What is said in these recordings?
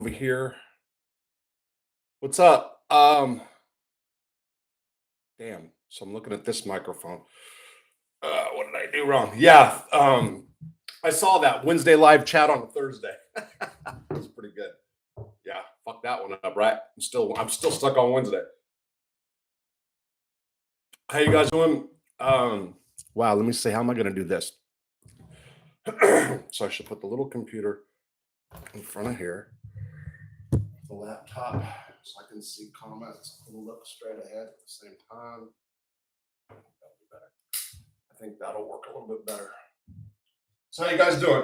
Over here. What's up? Damn. So I'm looking at this microphone. What did I do wrong? Yeah. I saw that Wednesday live chat on a Thursday. That's pretty good. Yeah, fuck that one up, right? I'm still stuck on Wednesday. How you guys doing? Wow, let me see. How am I gonna do this? So I should put the little computer in front of here, the laptop, so I can see comments and look straight ahead at the same time. That'll be better. I think that'll work a little bit better. So how you guys doing?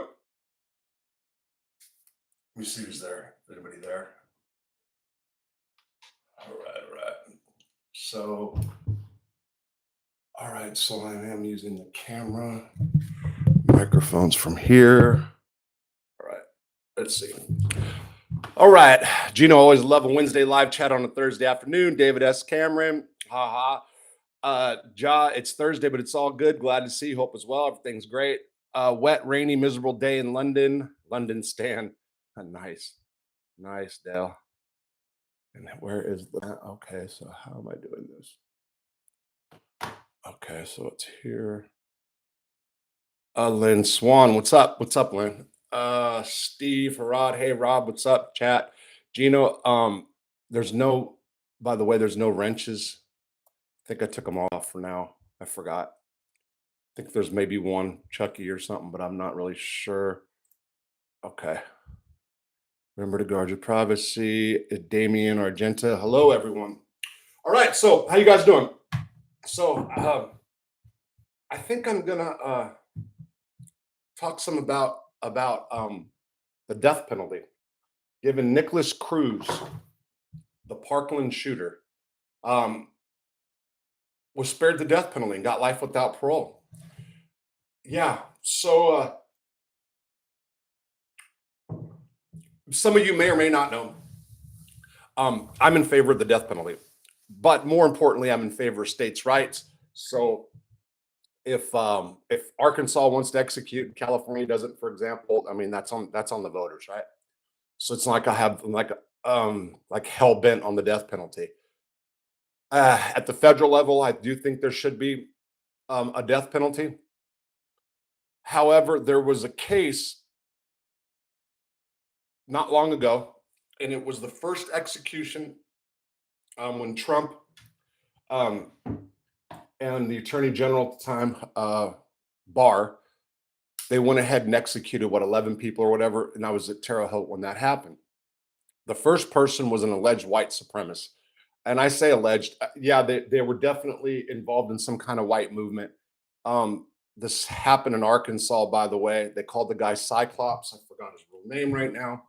Let me see who's there. Anybody there? All right, all right. So, all right. So I am using the camera, microphones from here. All right. Let's see. All right. Gino, always love a Wednesday live chat on a Thursday afternoon. David S. Cameron. Haha. Ja, it's Thursday, but it's all good. Glad to see you. Hope as well. Everything's great. Wet, rainy, miserable day in London. London Stan. Nice. Nice, Dale. And where is that? Okay, so how am I doing this? Okay, so it's here. Lynn Swan, what's up? What's up, Lynn? Steve, Harad, hey Rob, what's up? Chat. Gino, there's no, by the way, there's no wrenches. I think I took them off for now. I forgot. I think there's maybe one Chucky or something, but I'm not really sure. Okay. Remember to guard your privacy. Damien Argenta. Hello, everyone. All right. So, how you guys doing? So, I think I'm gonna talk some about the death penalty, given Nicholas Cruz, the Parkland shooter, um, was spared the death penalty and got life without parole. Yeah. So, some of you may or may not know, I'm in favor of the death penalty, but more importantly, I'm in favor of states' rights. So if Arkansas wants to execute, California doesn't, for example, I mean that's on the voters, right? So it's not like I have like hell bent on the death penalty. At the federal level, I do think there should be a death penalty. However, there was a case not long ago, and it was the first execution when Trump um, and the Attorney General at the time, Barr, they went ahead and executed what 11 people or whatever, and I was at Terre Haute when that happened. The first person was an alleged white supremacist, and I say alleged. Yeah, they were definitely involved in some kind of white movement. This happened in Arkansas, by the way. They called the guy Cyclops. I forgot his real name right now,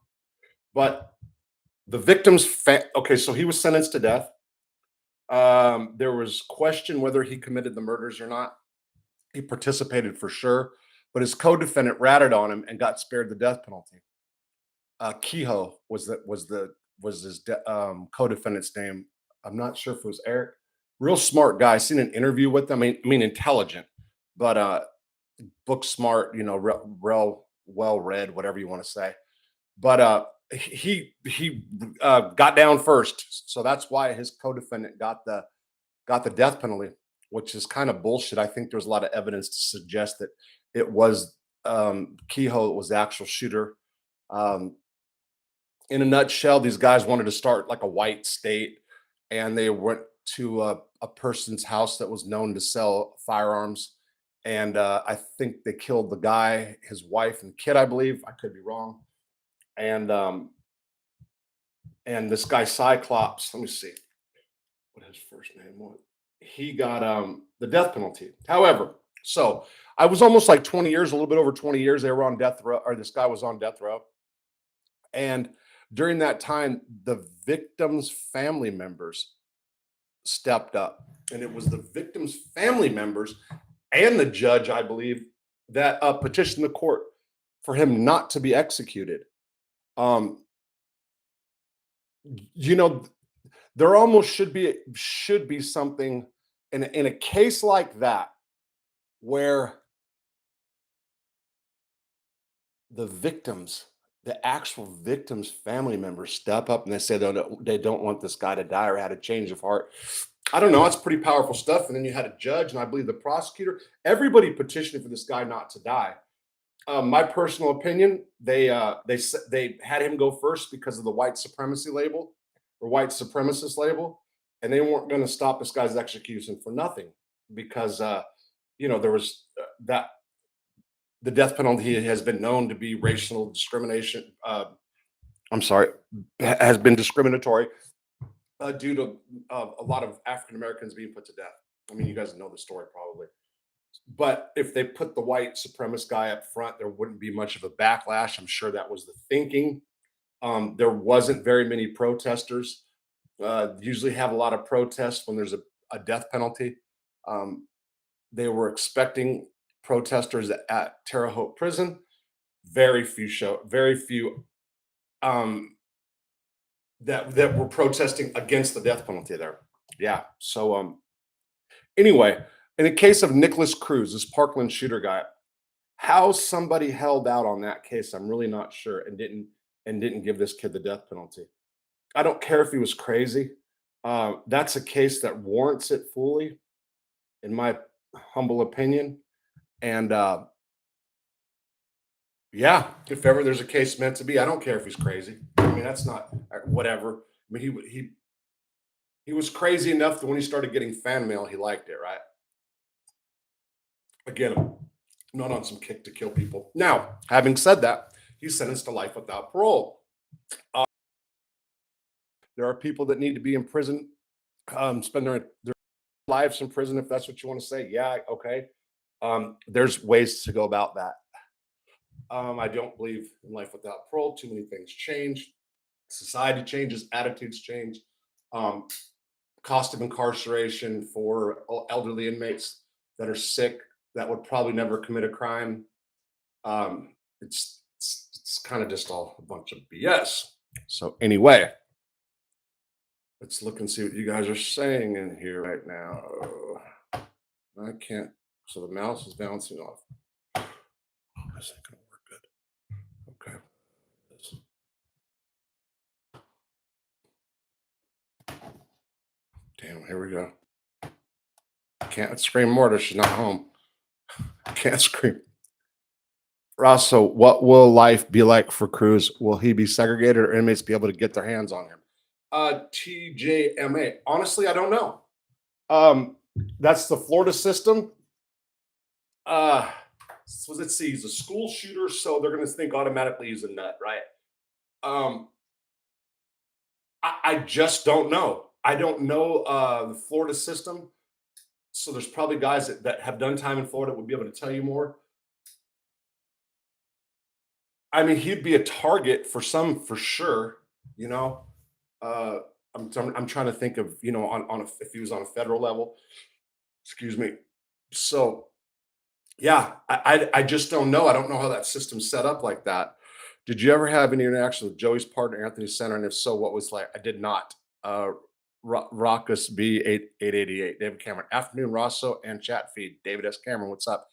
but the okay, so he was sentenced to death. There was question whether he committed the murders or not. He participated for sure, but his co-defendant ratted on him and got spared the death penalty. Kehoe was his co-defendant's name. I'm not sure if it was Eric. Real smart guy. I seen an interview with him. I mean intelligent, but book smart. You know, real well read, whatever you want to say. But he got down first, so that's why his co-defendant got the death penalty, which is kind of bullshit. I think there's a lot of evidence to suggest that it was Kehoe was the actual shooter. Um, in a nutshell, these guys wanted to start like a white state, and they went to a person's house that was known to sell firearms. And I think they killed the guy, his wife, and kid. I believe I could be wrong. And this guy Cyclops. Let me see what his first name was. He got the death penalty. However, so I was almost like 20 years, a little bit over 20 years. They were on death row, or this guy was on death row. And during that time, the victim's family members stepped up. And it was the victim's family members and the judge, I believe, that petitioned the court for him not to be executed. Um, you know, there almost should be something in a case like that where the victims the actual victim's family members step up and they say they don't want this guy to die or had a change of heart. I don't know. It's pretty powerful stuff. And then you had a judge, and I believe the prosecutor, everybody petitioning for this guy not to die. My personal opinion, they had him go first because of the white supremacy label or white supremacist label, and they weren't going to stop this guy's execution for nothing because there was that the death penalty has been known to be racial discrimination. I'm sorry, has been discriminatory due to a lot of African Americans being put to death. I mean, you guys know the story probably. But if they put the white supremacist guy up front, there wouldn't be much of a backlash. I'm sure that was the thinking. There wasn't very many protesters. Usually have a lot of protests when there's a death penalty. Um, they were expecting protesters at Terre Haute prison. Very few um, that were protesting against the death penalty there. Yeah. So anyway, in the case of Nicholas Cruz, this Parkland shooter guy, how somebody held out on that case, I'm really not sure, and didn't give this kid the death penalty. I don't care if he was crazy. That's a case that warrants it fully, in my humble opinion. And yeah, if ever there's a case meant to be, I don't care if he's crazy. I mean, that's not whatever. I mean, he was crazy enough that when he started getting fan mail, he liked it, right? Again, I'm not on some kick to kill people. Now, having said that, he's sentenced to life without parole. Uh, there are people that need to be in prison, spend their lives in prison, if that's what you want to say. Yeah, okay. There's ways to go about that. I don't believe in life without parole. Too many things change. Society changes, attitudes change. Um, Cost of incarceration for elderly inmates that are sick that would probably never commit a crime. It's kind of just all a bunch of BS. So anyway, let's look and see what you guys are saying in here right now. I can't. So the mouse is bouncing off. This ain't gonna work good. Okay. Damn. Here we go. Can't scream Mortar. She's not home. Can't scream. Rosso, what will life be like for Cruz? Will he be segregated or inmates be able to get their hands on him? TJMA. Honestly, I don't know. Um, that's the Florida system. So let's see. He's a school shooter, so they're going to think automatically he's a nut, right? Um, I just don't know. I don't know the Florida system, so there's probably guys that have done time in Florida would be able to tell you more. I mean, he'd be a target for some for sure. You know, uh, I'm trying to think of if he was on a federal level. Excuse me. So yeah, I just don't know. I don't know how that system's set up like that. Did you ever have any interaction with Joey's partner, Anthony Center? And if so, what was like? I did not. Rockus B8888, David Cameron, afternoon Rosso and chat feed. David S. Cameron, what's up?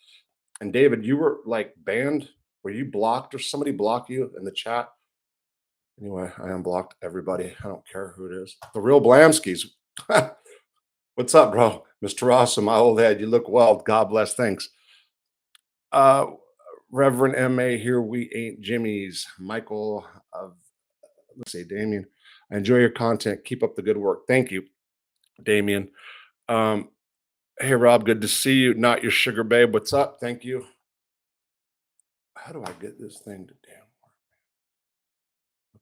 And David, you were like banned. Were you blocked or somebody block you in the chat? Anyway, I unblocked everybody. I don't care who it is. The real Blamskis. What's up, bro? Mr. Rosso, my old head. You look well. God bless. Thanks. Uh, Reverend M.A. here. We ain't Jimmy's. Michael of, let's say, Damien. I enjoy your content. Keep up the good work. Thank you, Damien. Um, hey, Rob. Good to see you. Not your sugar babe. What's up? Thank you. How do I get this thing to damn work?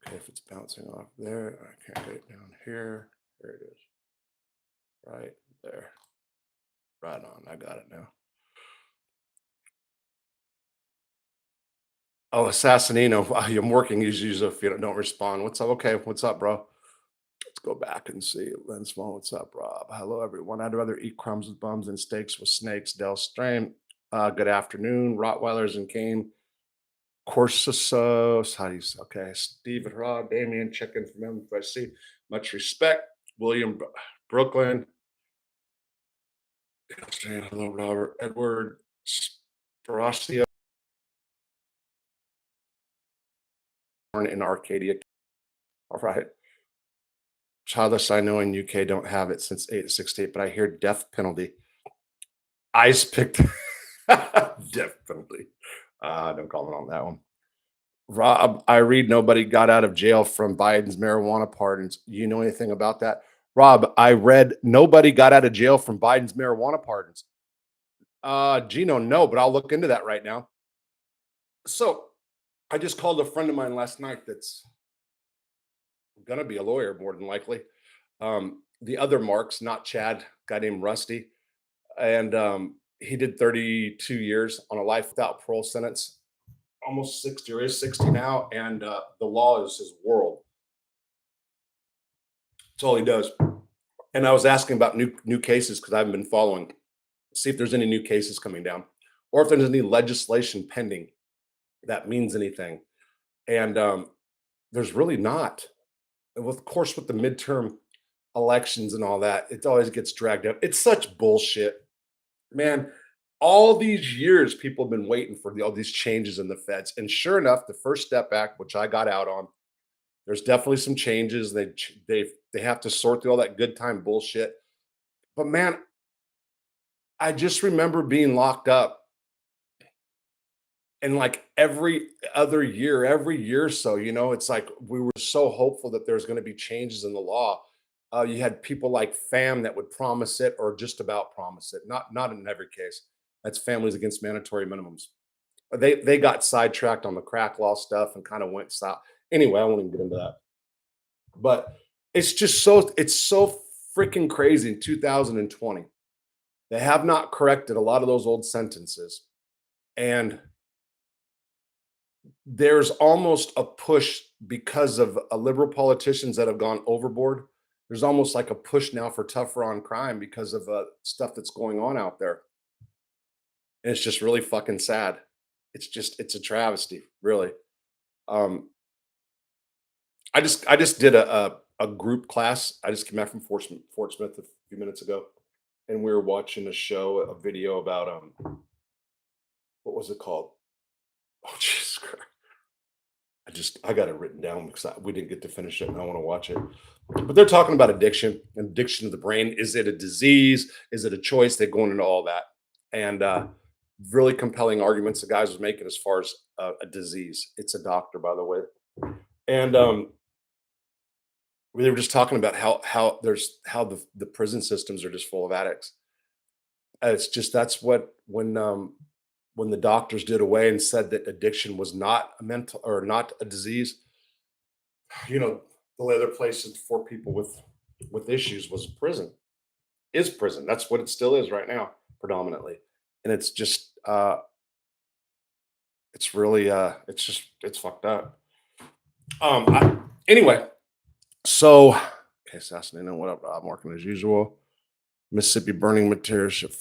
Okay, if it's bouncing off there, I can't get it down here. There it is. Right there. Right on. I got it now. Oh, Assassinino. Wow, I'm working usually if you don't respond. What's up? Okay, what's up, bro? Let's go back and see. Lynn Small, what's up, Rob? Hello, everyone. I'd rather eat crumbs with bums than steaks with snakes. Del Strain. Good afternoon. Rottweilers and Cane. Corsisos. How do you say? Okay. Steve and Rob. Damien. Check in from him if I see. Much respect. William Brooklyn. Del Strain. Hello, Robert. Edward. Sparacio. born in Arcadia. All right. Childless, I know in UK don't have it since 868, but I hear death penalty. Ice picked death penalty. No comment on that one. Rob, I read nobody got out of jail from Biden's marijuana pardons. You know anything about that? Rob, I read nobody got out of jail from Biden's marijuana pardons. Gino, no, but I'll look into that right now. So I just called a friend of mine last night that's gonna be a lawyer more than likely. The other Marks, not Chad, guy named Rusty, and he did 32 years on a life without parole sentence, almost 60 or is 60 now, and the law is his world. That's all he does. And I was asking about new cases because I haven't been following, see if there's any new cases coming down, or if there's any legislation pending that means anything. And there's really not. And of course, with the midterm elections and all that, it always gets dragged up. It's such bullshit, man. All these years, people have been waiting for all these changes in the feds, and sure enough, the First Step Act, which I got out on, there's definitely some changes. They have to sort through all that good time bullshit. But man, I just remember being locked up, and like every year or so, it's like we were so hopeful that there's going to be changes in the law. You had people like FAM that would promise it or just about promise it. Not in every case. That's Families Against Mandatory Minimums. They got sidetracked on the crack law stuff and kind of went south. Anyway, I won't even get into that. But it's so freaking crazy in 2020. They have not corrected a lot of those old sentences. And there's almost a push because of liberal politicians that have gone overboard. There's almost like a push now for tougher on crime because of stuff that's going on out there. And it's just really fucking sad. It's a travesty, really. Um, I just did a group class. I just came back from Fort Smith a few minutes ago, and we were watching a video about what was it called? Oh Jesus Christ! I got it written down because we didn't get to finish it, and I want to watch it. But they're talking about addiction of the brain. Is it a disease? Is it a choice? They're going into all that, and really compelling arguments the guys was making as far as a disease. It's a doctor, by the way, and they were just talking about how the prison systems are just full of addicts. It's just that's what when the doctors did away and said that addiction was not a mental or not a disease, you know, the only other places for people with issues was prison. Is prison. That's what it still is right now, predominantly. And it's just it's really it's fucked up. Anyway, so okay, assassinating. What up, Rob? Working as usual. Mississippi burning material.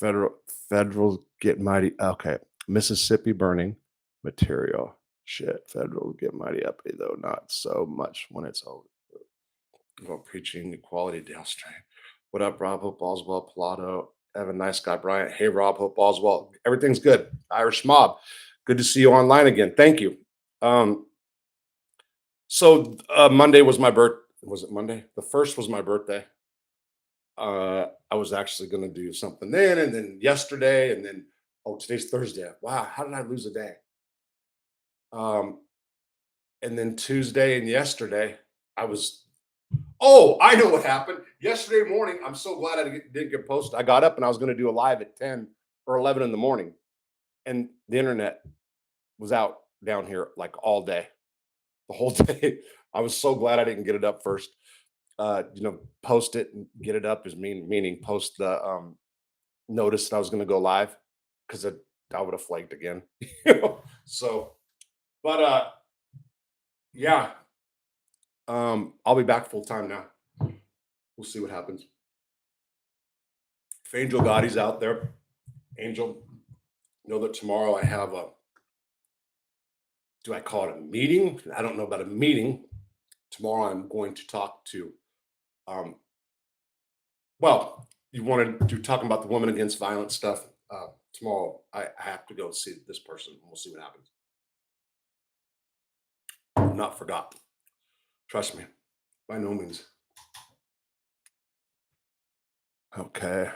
Federal get mighty. Okay, Mississippi burning material. Shit, federal get mighty uppity though. Not so much when it's over. Well, preaching equality, Dale Strain. What up, Rob? Hope all's well. Pilato, Evan, nice guy, Bryant. Hey, Rob. Hope all's well. Everything's good. Irish mob. Good to see you online again. Thank you. So Monday was my birth. Was it Monday? The first was my birthday. I was actually going to do something then, and then yesterday, and then today's Thursday. Wow, how did I lose a day? Um, and then Tuesday and yesterday, I was. Oh, I know what happened. Yesterday morning, I'm so glad I didn't get posted. I got up and I was going to do a live at 10 or 11 in the morning, and the internet was out down here like all day, the whole day. I was so glad I didn't get it up first. Post it and get it up is meaning post the notice that I was going to go live because I would have flagged again. So, but yeah, I'll be back full time now. We'll see what happens. If Angel Gotti's out there, Angel, know that tomorrow I have do I call it a meeting? I don't know about a meeting. Tomorrow I'm going to talk to um, well, you wanted to talking about the woman against violence stuff. Tomorrow I have to go see this person. We'll see what happens. Not forgot. Trust me, by no means. Okay.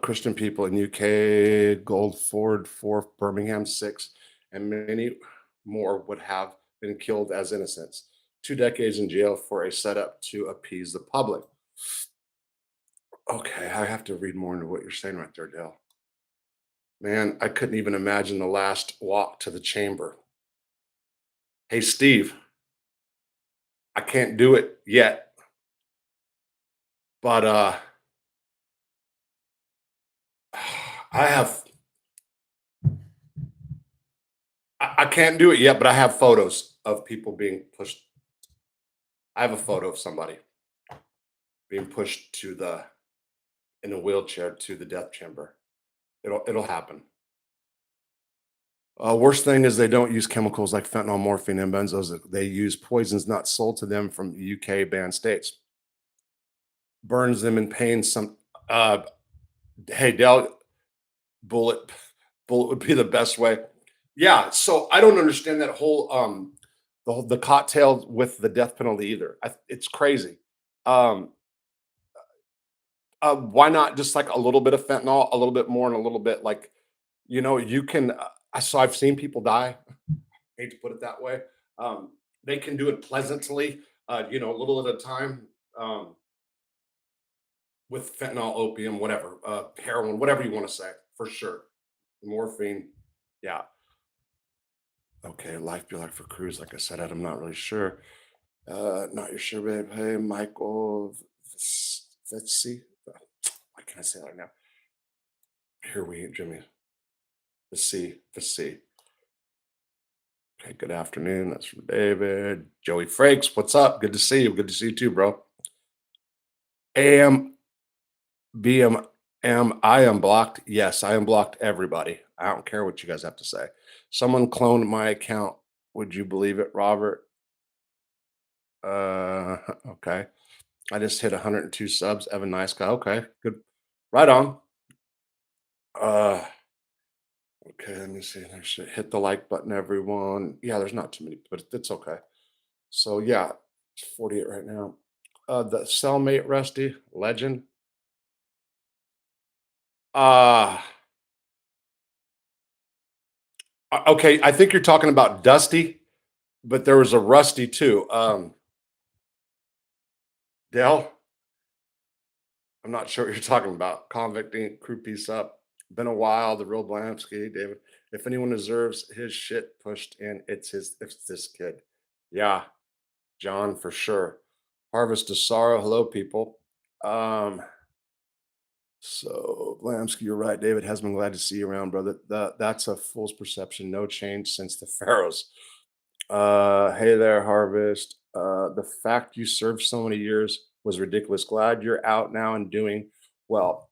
Christian people in UK, Goldford 4, Birmingham 6, and many more would have been killed as innocents. 2 decades in jail for a setup to appease the public. Okay, I have to read more into what you're saying right there, Dale. Man, I couldn't even imagine the last walk to the chamber. Hey, Steve, I can't do it yet, but I have I can't do it yet, but I have photos of people being pushed. I have a photo of somebody being pushed to the in a wheelchair to the death chamber. It'll happen. Worst thing is they don't use chemicals like fentanyl, morphine, and benzos. They use poisons not sold to them from UK banned states. Burns them in pain. Some uh, hey Dell, bullet bullet would be the best way. Yeah. So I don't understand that whole the cocktail with the death penalty either. It's crazy. Um, why not just like a little bit of fentanyl, a little bit more, and a little bit like you can. So I've seen people die. Hate to put it that way. They can do it pleasantly, a little at a time, with fentanyl, opium, whatever, heroin, whatever you want to say, for sure. Morphine, yeah. Okay, life be like for cruise. Like I said, I'm not really sure. Not your sure, babe. Hey, Michael. Let's see. Why can't I say that right now? Here we, Jimmy. The C. Okay, good afternoon. That's from David. Joey Frakes, what's up? Good to see you. Good to see you too, bro. AM, BM, I am blocked. Yes, I am blocked everybody. I don't care what you guys have to say. Someone cloned my account. Would you believe it, Robert? Okay. I just hit 102 subs. Evan, nice guy. Okay, good. Right on. Uh, okay, let me see. There's hit the like button, everyone. Yeah, there's not too many, but it's okay. So yeah, it's 48 right now. The cellmate Rusty, legend. Uh okay, I think you're talking about Dusty, but there was a Rusty too. Dell, I'm not sure what you're talking about. Convict Inc. Crew piece up. Been a while. The real Blamsky, David. If anyone deserves his shit pushed in, it's this kid. Yeah, John for sure. Harvest of Sorrow. Hello, people. Um, so Blamsky, you're right. David has been glad to see you around, brother. That's a fool's perception. No change since the Pharaohs. Hey there, Harvest. The fact you served so many years was ridiculous. Glad you're out now and doing well.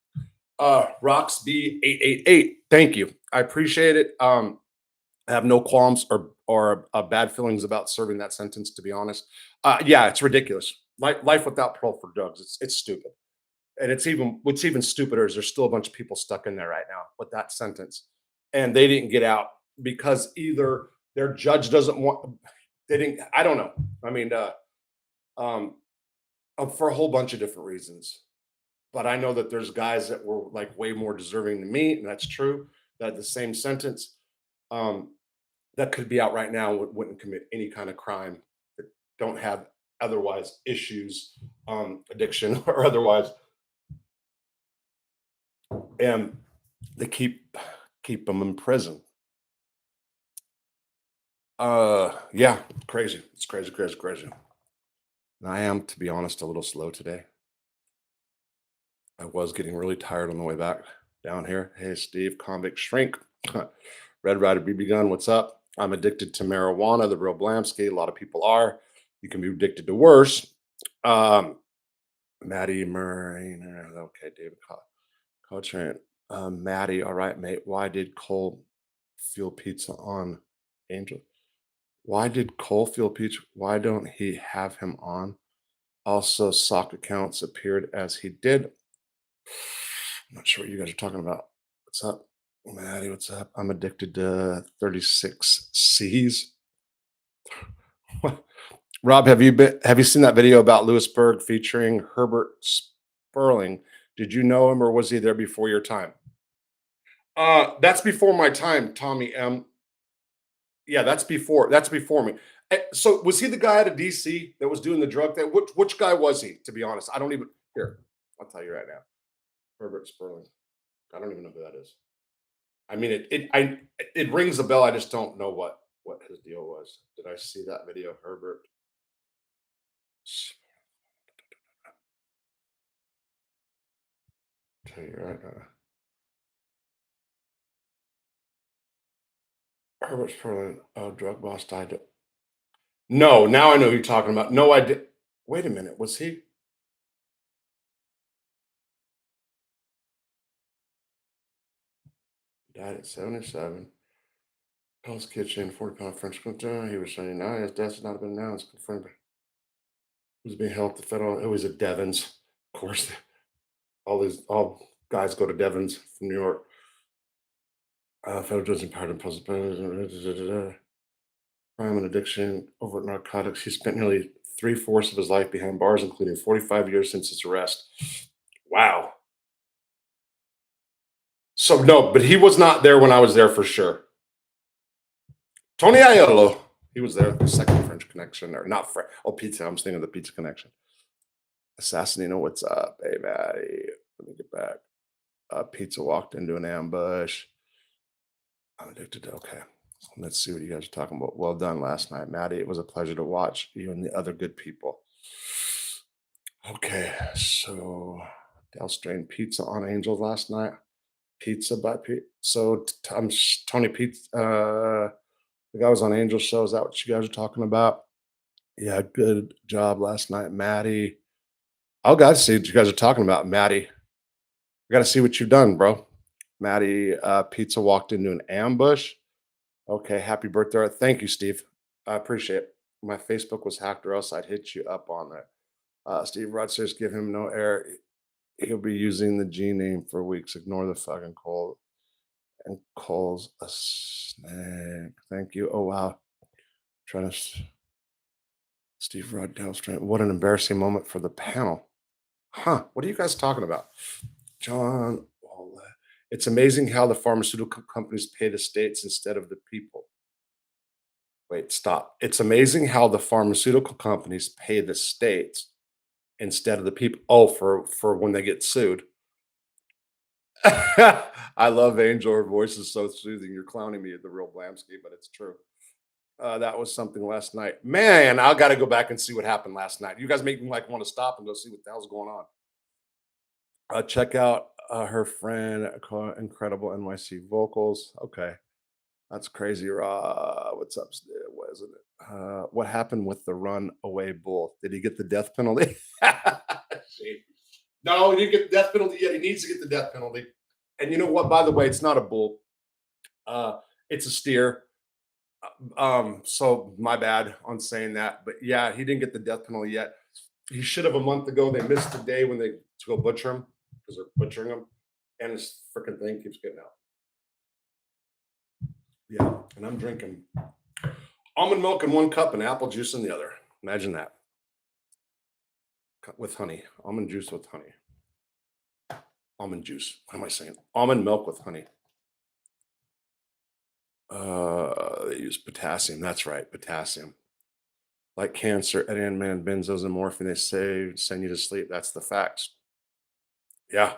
Roxb888. Thank you. I appreciate it. I have no qualms or bad feelings about serving that sentence. To be honest, yeah, it's ridiculous. Life without parole for drugs. It's stupid, and what's even stupider is there's still a bunch of people stuck in there right now with that sentence, and they didn't get out because either their judge doesn't want. They didn't. I don't know. I mean, um, for a whole bunch of different reasons. But I know that there's guys that were like way more deserving than me, and that's true. That the same sentence, um, that could be out right now wouldn't commit any kind of crime, that don't have otherwise issues, addiction or otherwise, and they keep them in prison. Yeah, crazy. It's crazy, crazy, crazy. And I am, to be honest, a little slow today. I was getting really tired on the way back down here. Hey, Steve, convict shrink. Red Rider BB Gun, what's up? I'm addicted to marijuana, the real Blamsky. A lot of people are. You can be addicted to worse. Um, Maddie Murray. Okay, David Coltrane. Maddie, all right, mate. Why did Cole feel pizza on Angel? Why did Cole feel pizza? Why don't he have him on? Also, sock accounts appeared as he did. I'm not sure what you guys are talking about. What's up? Maddie, what's up? I'm addicted to 36 C's. Rob, have you seen that video about Lewisburg featuring Herbert Sperling? Did you know him or was he there before your time? That's before my time, Tommy M. Yeah, that's before me. So was he the guy out of DC that was doing the drug thing? Which guy was he, to be honest? I don't even here. I'll tell you right now. Herbert Sperling. I don't even know who that is. I mean, it rings a bell. I just don't know what his deal was. Did I see that video, Herbert? Tell you right now. Herbert Sperling, drug boss died. No, now I know who you're talking about. No, I did. Wait a minute. Was he? Died at 77. Hell's Kitchen, 40-pound French container. He was 79. His death has not been announced. Confirmed. He was being held at the federal. It was at Devon's. Of course, all guys go to Devon's from New York. Federal judge empowered impulsive crime and addiction, overt narcotics. He spent nearly three-fourths of his life behind bars, including 45 years since his arrest. Wow. So no, but he was not there when I was there for sure. Tony Aiello, he was there. The second French Connection, or not French? Oh, pizza. I'm thinking of the Pizza Connection. Assassinino, what's up? Hey, Maddie. Let me get back. Pizza walked into an ambush. I'm addicted to. Okay, let's see what you guys are talking about. Well done last night, Maddie. It was a pleasure to watch you and the other good people. Okay, so Dell Strain Pizza on Angels last night. Pizza by Pete. So Tony Pete. The guy was on Angel Show. Is that what you guys are talking about? Yeah, good job last night, Maddie. Oh, got to see what you guys are talking about, Maddie. I got to see what you've done, bro. Maddie, Pizza walked into an ambush. Okay, happy birthday. Thank you, Steve. I appreciate it. My Facebook was hacked, or else I'd hit you up on that. Steve Rudd says, give him no air. He'll be using the G name for weeks. Ignore the fucking call. And calls a snake. Thank you. Oh, wow. Trying to. Steve Rudd, downstream. What an embarrassing moment for the panel. Huh. What are you guys talking about? John, it's amazing how the pharmaceutical companies pay the states instead of the people. Wait, stop. It's amazing how the pharmaceutical companies pay the states instead of the people. Oh, for when they get sued. I love Angel. Her voice is so soothing. You're clowning me at the real Blamsky, but it's true. That was something last night. Man, I got to go back and see what happened last night. You guys make me like want to stop and go see what the hell's going on. Check out her friend, incredible NYC vocals. Okay, that's crazy. What's up? What is it? What happened with the runaway bull? Did he get the death penalty? No, he didn't get the death penalty yet. He needs to get the death penalty. And you know what? By the way, it's not a bull. It's a steer. So my bad on saying that, but yeah, he didn't get the death penalty yet. He should have a month ago. They missed the day when they to go butcher him because they're butchering him, and this freaking thing keeps getting out. Yeah, and I'm drinking almond milk in one cup and apple juice in the other. Imagine that with honey, almond juice with honey, almond juice. What am I saying? Almond milk with honey. They use potassium. That's right, potassium. Like cancer, man, benzos and morphine, they say send you to sleep. That's the facts. Yeah.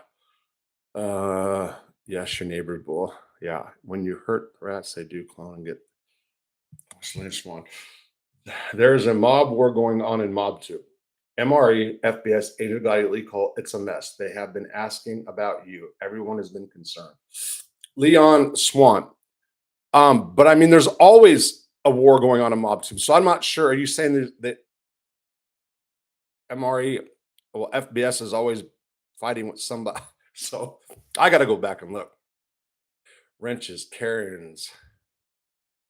Yes, your neighbor bull. Yeah. When you hurt rats, they do clone and get slain swan. There's a mob war going on in Mob 2. MRE, FBS, Agent Value call it's a mess. They have been asking about you. Everyone has been concerned. Leon Swan. But I mean, there's always a war going on in Mob 2. So I'm not sure. Are you saying that MRE, well, FBS is always fighting with somebody? So I got to go back and look. Wrenches, Karens,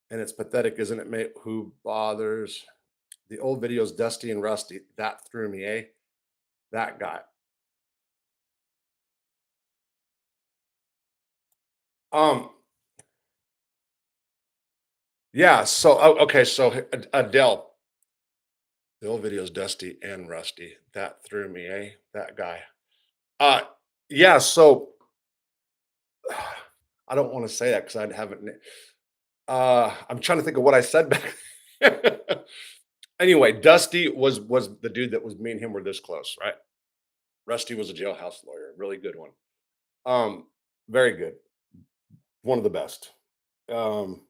and it's pathetic, isn't it, mate? Who bothers? The old videos, Dusty and Rusty. That threw me, eh? That guy. Um, yeah. So, okay. So Adele, the old video's Dusty and Rusty. That threw me, eh? That guy. Uh, yeah. So I don't want to say that because I haven't. I'm trying to think of what I said back. Anyway, Dusty was the dude that was me and him were this close, right? Rusty was a jailhouse lawyer, really good one. Um, very good, one of the best. Um,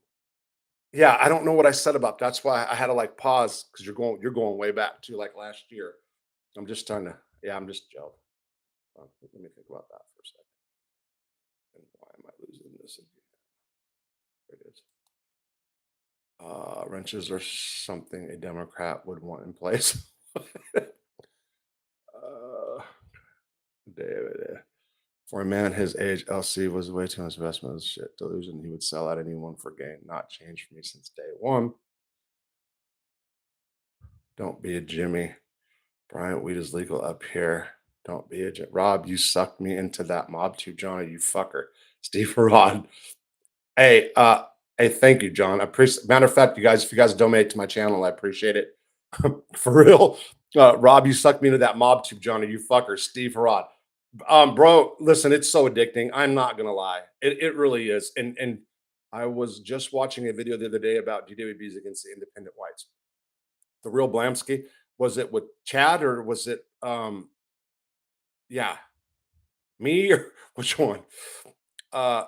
yeah, I don't know what I said about that's why I had to like pause because you're going way back to like last year. I'm just trying to yeah, I'm just joking. Let me think about that for a second. And why am I losing this again? There it is. Wrenches are something a Democrat would want in place. uh, David. For a man his age, LC was way too much investment of shit delusion. He would sell out anyone for gain. Not changed for me since day one. Don't be a Jimmy. Bryant, weed is legal up here. Don't be a Rob. You sucked me into that mob too, Johnny. You fucker. Steve Rod. Hey, hey, thank you, John. I appreciate. Matter of fact, you guys, if you guys donate to my channel, I appreciate it. For real. Rob, you sucked me into that mob tube, Johnny. You fucker. Steve Rod. Bro, listen, it's so addicting. I'm not gonna lie. It really is. And I was just watching a video the other day about DWBs against the independent whites. The real Blamsky. Was it with Chad or was it yeah, me or which one? Uh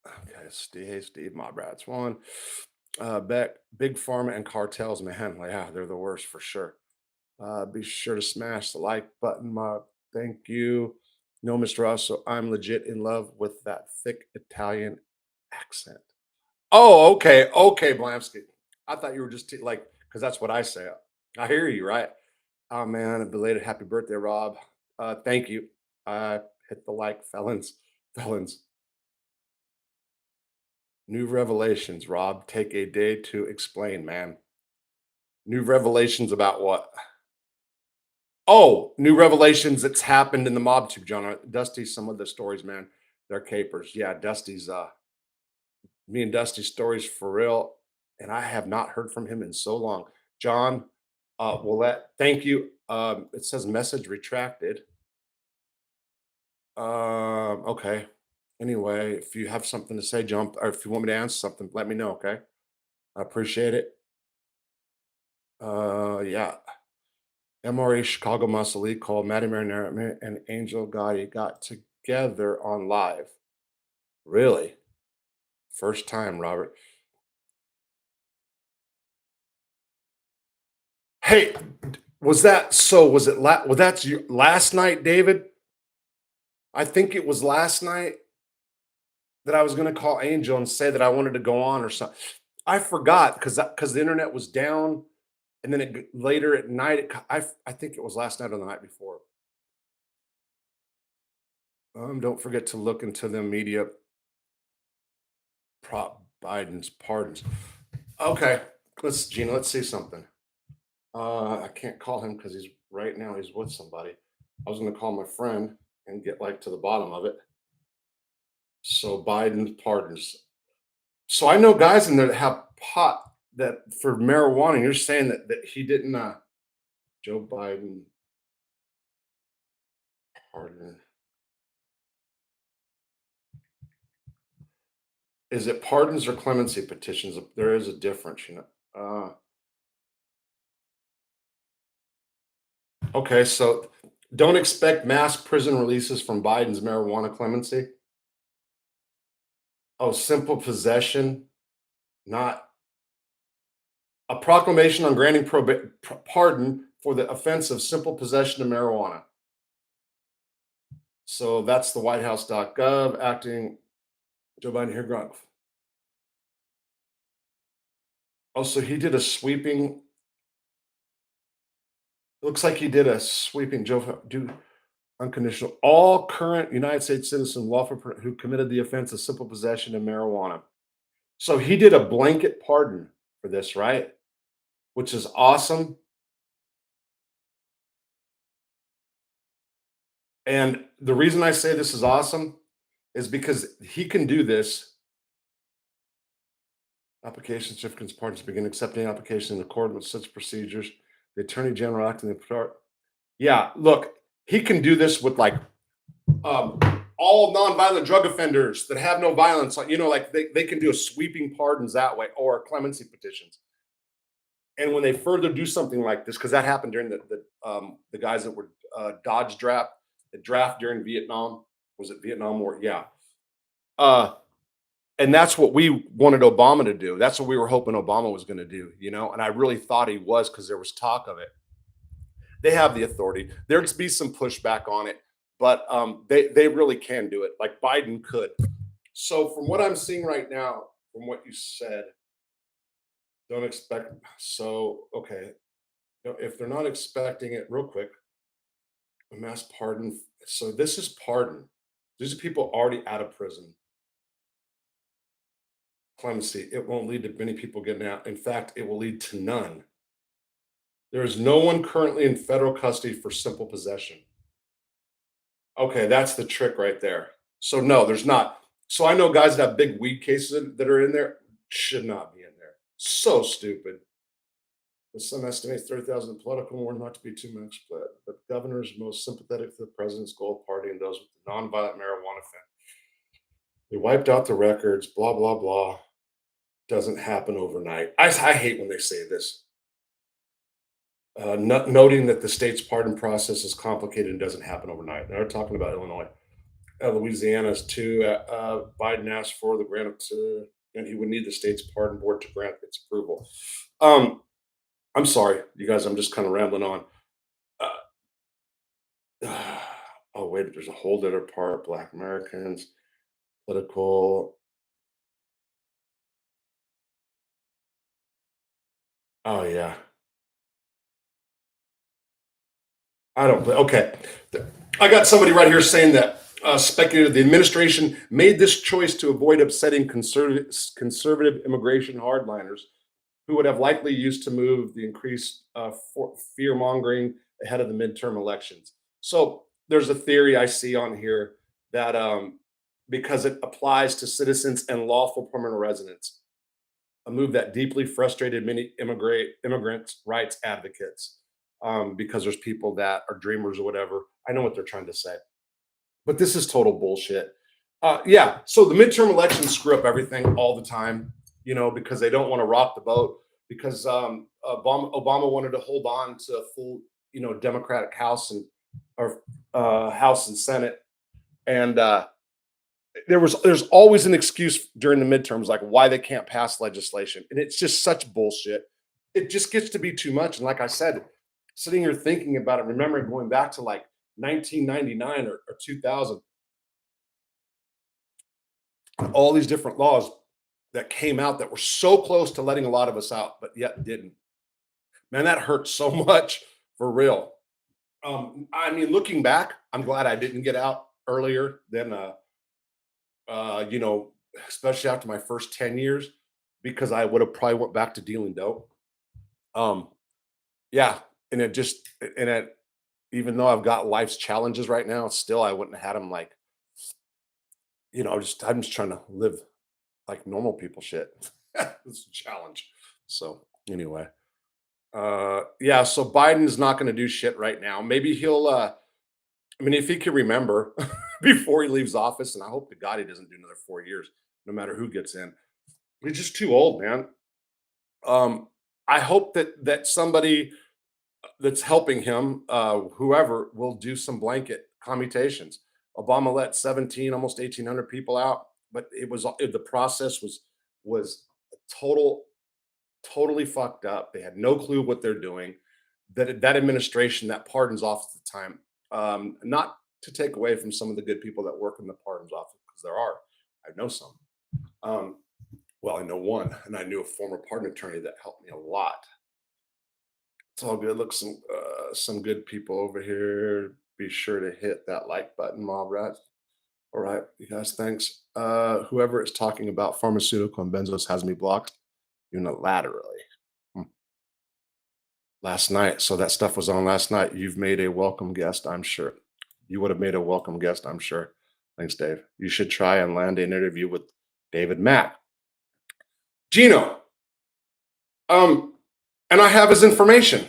okay, Steve, hey Steve, my brats one. Beck, big pharma and cartels, man. Yeah, they're the worst for sure. Be sure to smash the like button. Thank you. No, Mr. Russell, I'm legit in love with that thick Italian accent. Oh, okay. Okay, Blamsky. I thought you were just like, because that's what I say. I hear you, right? Oh, man. A belated happy birthday, Rob. Thank you. Hit the like, felons. Felons. New revelations, Rob. Take a day to explain, man. New revelations about what? Oh, new revelations that's happened in the mob tube, John. Dusty, some of the stories, man, they're capers. Yeah, Dusty's me and Dusty's stories for real. And I have not heard from him in so long. John, thank you. It says message retracted. Okay. Anyway, if you have something to say, jump, or if you want me to answer something, let me know, okay? I appreciate it. Yeah. MRA Chicago Muscle League called Maddie Marinara and Angel Gotti got together on live. Really? First time, Robert. Hey, was that so? Was it well, that's your last night, David? I think it was last night that I was going to call Angel and say that I wanted to go on or something. I forgot because the internet was down, and then later at night, I think it was last night or the night before. Don't forget to look into the media prop Biden's pardons. Okay, let's Gina. Let's see something. I can't call him because he's with somebody. I was going to call my friend and get like to the bottom of it. So Biden pardons. So I know guys in there that have pot that for marijuana. You're saying that he didn't. Joe Biden pardon. Is it pardons or clemency petitions? There is a difference, you know. Okay, so don't expect mass prison releases from Biden's marijuana clemency. Oh, simple possession, not a proclamation on granting pardon for the offense of simple possession of marijuana. So that's the whitehouse.gov acting Joe Biden here grunt. Oh, so he did a sweeping. Looks like he did a sweeping Joe do unconditional. All current United States citizens lawful who committed the offense of simple possession of marijuana. So he did a blanket pardon for this, right? Which is awesome. And the reason I say this is awesome is because he can do this. Application certificates parties begin accepting applications in accordance with such procedures. The attorney general acting the part. Yeah, look, he can do this with like um, all nonviolent drug offenders that have no violence. Like they can do a sweeping pardons that way or clemency petitions. And when they further do something like this, because that happened during the guys that were Dodge draft, the draft during Vietnam, was it Vietnam War? Yeah. Uh, and that's what we wanted Obama to do. That's what we were hoping Obama was going to do, And I really thought he was because there was talk of it. They have the authority. There'd be some pushback on it, but they really can do it. Like Biden could. So from what I'm seeing right now, from what you said, don't expect. So okay, if they're not expecting it, real quick, a mass pardon. So this is pardon. These are people already out of prison. Clemency. It won't lead to many people getting out. In fact, it will lead to none. There is no one currently in federal custody for simple possession. Okay, that's the trick right there. So no, there's not. So I know guys that have big weed cases that are in there should not be in there. So stupid. But some estimates 30,000 political war not to be too much, but the governor is most sympathetic to the president's gold party and those with the nonviolent marijuana fan. They wiped out the records, blah, blah, blah. Doesn't happen overnight. I hate when they say this. Noting that the state's pardon process is complicated and doesn't happen overnight. They're talking about Illinois. Louisiana's too. Biden asked for the grant of, and he would need the state's pardon board to grant its approval. I'm sorry, you guys. I'm just kind of rambling on. Oh wait, there's a whole other part. Black Americans, political. Oh yeah, I don't. Okay, I got somebody right here saying that speculated the administration made this choice to avoid upsetting conservative immigration hardliners who would have likely used to move the increased fear mongering ahead of the midterm elections. So there's a theory I see on here that because it applies to citizens and lawful permanent residents, a move that deeply frustrated many immigrants' rights advocates because there's people that are dreamers or whatever. I know what they're trying to say, but this is total bullshit. Yeah, so the midterm elections screw up everything all the time, because they don't want to rock the boat. Because Obama wanted to hold on to a full, Democratic House and or House and Senate, and there's always an excuse during the midterms, like why they can't pass legislation, and it's just such bullshit. It just gets to be too much, and like I said, sitting here thinking about it, remembering going back to like 1999 or 2000, all these different laws that came out that were so close to letting a lot of us out, but yet didn't. Man, that hurt so much for real. I mean, looking back, I'm glad I didn't get out earlier than uh, you know, especially after my first 10 years, because I would have probably went back to dealing dope. Um, yeah, and it just and it even though I've got life's challenges right now, still I wouldn't have had them like, I'm just trying to live like normal people shit. It's a challenge. So anyway. Yeah, so Biden's not gonna do shit right now. Maybe he'll I mean if he can remember before he leaves office, and I hope to God he doesn't do another 4 years, no matter who gets in. He's just too old, man. Um, I hope that somebody that's helping him, whoever, will do some blanket commutations. Obama let 17, almost 1,800 people out, but the process was total totally fucked up. They had no clue what they're doing. That administration, that pardons office at the time, not to take away from some of the good people that work in the pardons office, because there are. I know some. Um, well, I know one, and I knew a former pardon attorney that helped me a lot. It's all good. Look, some good people over here. Be sure to hit that like button, mob rats. All right, you guys, thanks. Whoever is talking about pharmaceutical and benzos has me blocked unilaterally. Hmm. Last night, so that stuff was on last night. You've made a welcome guest, I'm sure. You would have made a welcome guest, I'm sure. Thanks, Dave. You should try and land an interview with David Mack. Gino, um, and I have his information.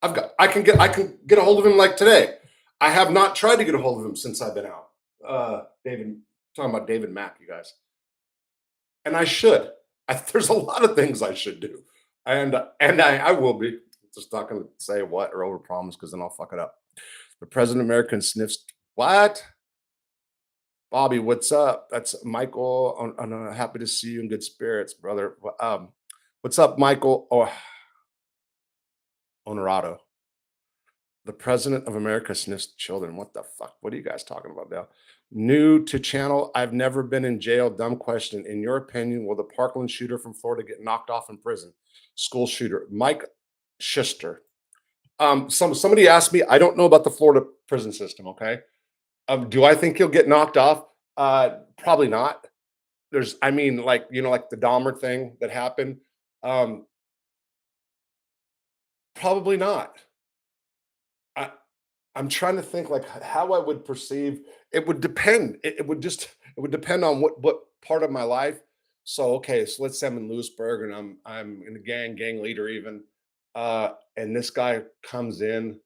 I can get a hold of him like today. I have not tried to get a hold of him since I've been out. David, talking about David Mack, you guys, and I should. There's a lot of things I should do, and I will be. Just not going to say what or overpromise because then I'll fuck it up. The president of American sniffs. What? Bobby, what's up? That's Michael. Happy to see you in good spirits, brother. What's up, Michael? Oh, Honorado. The president of America sniffs children. What the fuck? What are you guys talking about now? New to channel. I've never been in jail. Dumb question. In your opinion, will the Parkland shooter from Florida get knocked off in prison? School shooter. Mike Schuster. Somebody asked me, I don't know about the Florida prison system, okay? Do I think he'll get knocked off? Probably not. I mean, like, like the Dahmer thing that happened. Um, Probably not. I, I'm trying to think like how I would perceive. It would depend. It would depend on what part of my life. So okay, so let's say I'm in Lewisburg and I'm in the gang leader even, and this guy comes in,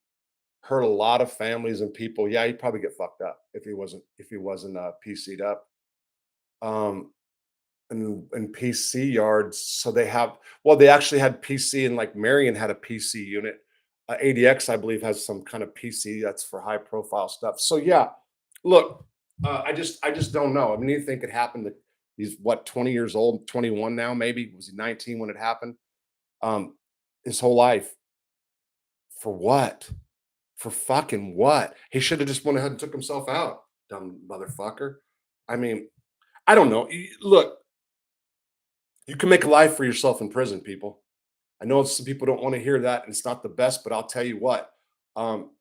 hurt a lot of families and people. Yeah, he'd probably get fucked up if he wasn't PC'd up. Um, and PC yards. So they actually had PC, and like Marion had a PC unit. ADX, I believe, has some kind of PC that's for high profile stuff. So yeah, look, I just don't know. I mean, anything could happen. That he's what 20 years old, 21 now, maybe was he 19 when it happened? Um, his whole life for what? For fucking what? He should have just went ahead and took himself out, dumb motherfucker. I mean, I don't know. Look, you can make a life for yourself in prison, people. I know some people don't want to hear that, and it's not the best, but I'll tell you what, um,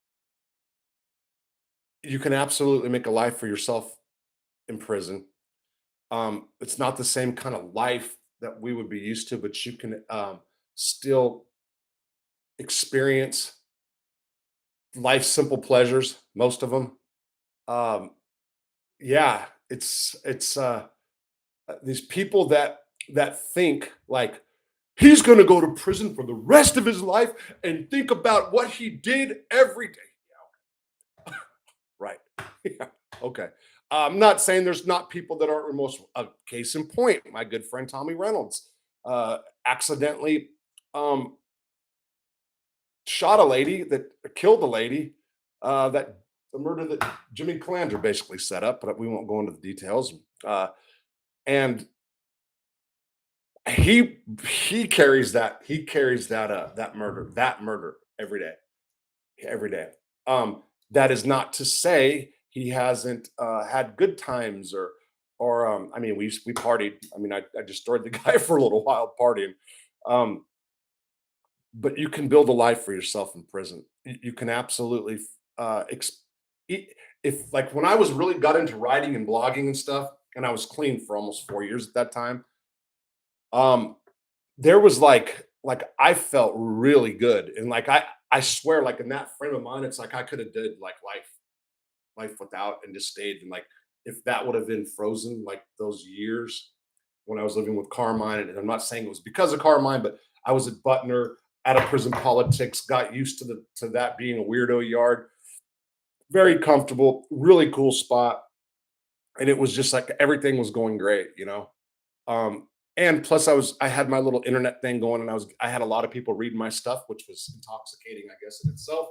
you can absolutely make a life for yourself in prison. It's not the same kind of life that we would be used to, but you can still experience life's simple pleasures, most of them. Um, yeah, it's these people that think like he's going to go to prison for the rest of his life and think about what he did every day. Right. Yeah. Okay. I'm not saying there's not people that aren't remorseful. A case in point, my good friend Tommy Reynolds accidentally um, shot a lady that killed a lady that the murder that Jimmy Calandra basically set up, but we won't go into the details. And he he carries that that murder every day. That is not to say he hasn't had good times or I mean we partied. I mean I destroyed the guy for a little while partying. Um, but you can build a life for yourself in prison. You can absolutely uh, ex- if like when I was really got into writing and blogging and stuff, and I was clean for almost 4 years at that time. Um, there was like I felt really good, and like I swear, like in that frame of mind, it's like I could have did like life without and just stayed. And like if that would have been frozen, like those years when I was living with Carmine, and I'm not saying it was because of Carmine, but I was at Butner out of prison politics, got used to that being a weirdo yard, very comfortable, really cool spot, and it was just like everything was going great. Um, and plus I had my little internet thing going, and I had a lot of people reading my stuff, which was intoxicating, I guess, in itself.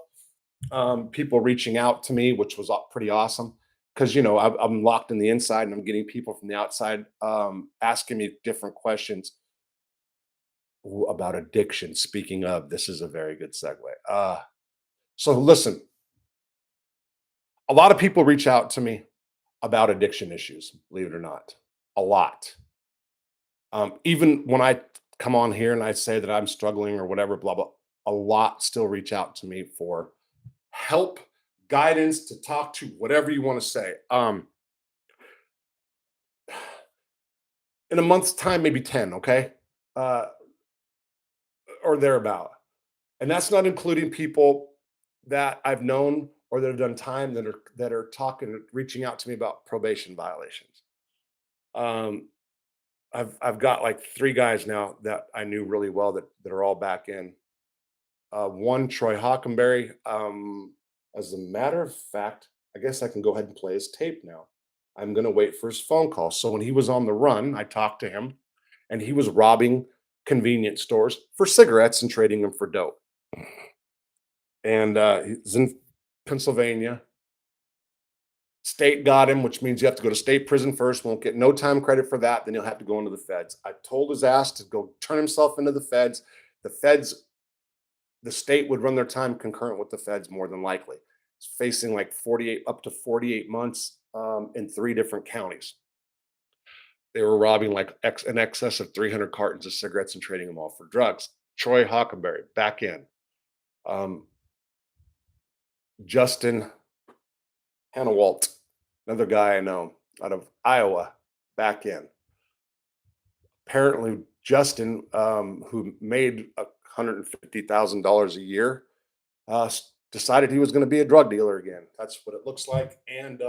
People reaching out to me, which was pretty awesome because I'm locked in the inside and I'm getting people from the outside asking me different questions about addiction. Speaking of, this is a very good segue. So listen, a lot of people reach out to me about addiction issues, believe it or not, a lot. Even when I come on here and I say that I'm struggling or whatever, blah blah, a lot still reach out to me for help, guidance, to talk to, whatever you want to say. In a month's time, maybe 10, okay? Uh, or thereabout. And that's not including people that I've known or that have done time that are talking, reaching out to me about probation violations. Um, I've got like three guys now that I knew really well that are all back in. One, Troy Hockenberry. As a matter of fact, I guess I can go ahead and play his tape now. I'm going to wait for his phone call. So when he was on the run, I talked to him, and he was robbing convenience stores for cigarettes and trading them for dope. And he's in Pennsylvania. State got him, which means you have to go to state prison first. Won't get no time credit for that. Then he'll have to go into the feds. I told his ass to go turn himself into the feds. The feds, the state would run their time concurrent with the feds more than likely. He's facing like 48 up to 48 months in three different counties. They were robbing like in excess of 300 cartons of cigarettes and trading them all for drugs. Troy Hockenberry back in. Um, Justin Hannawalt, another guy I know out of Iowa, back in. Apparently, Justin, who made $150,000 a year, decided he was going to be a drug dealer again. That's what it looks like. And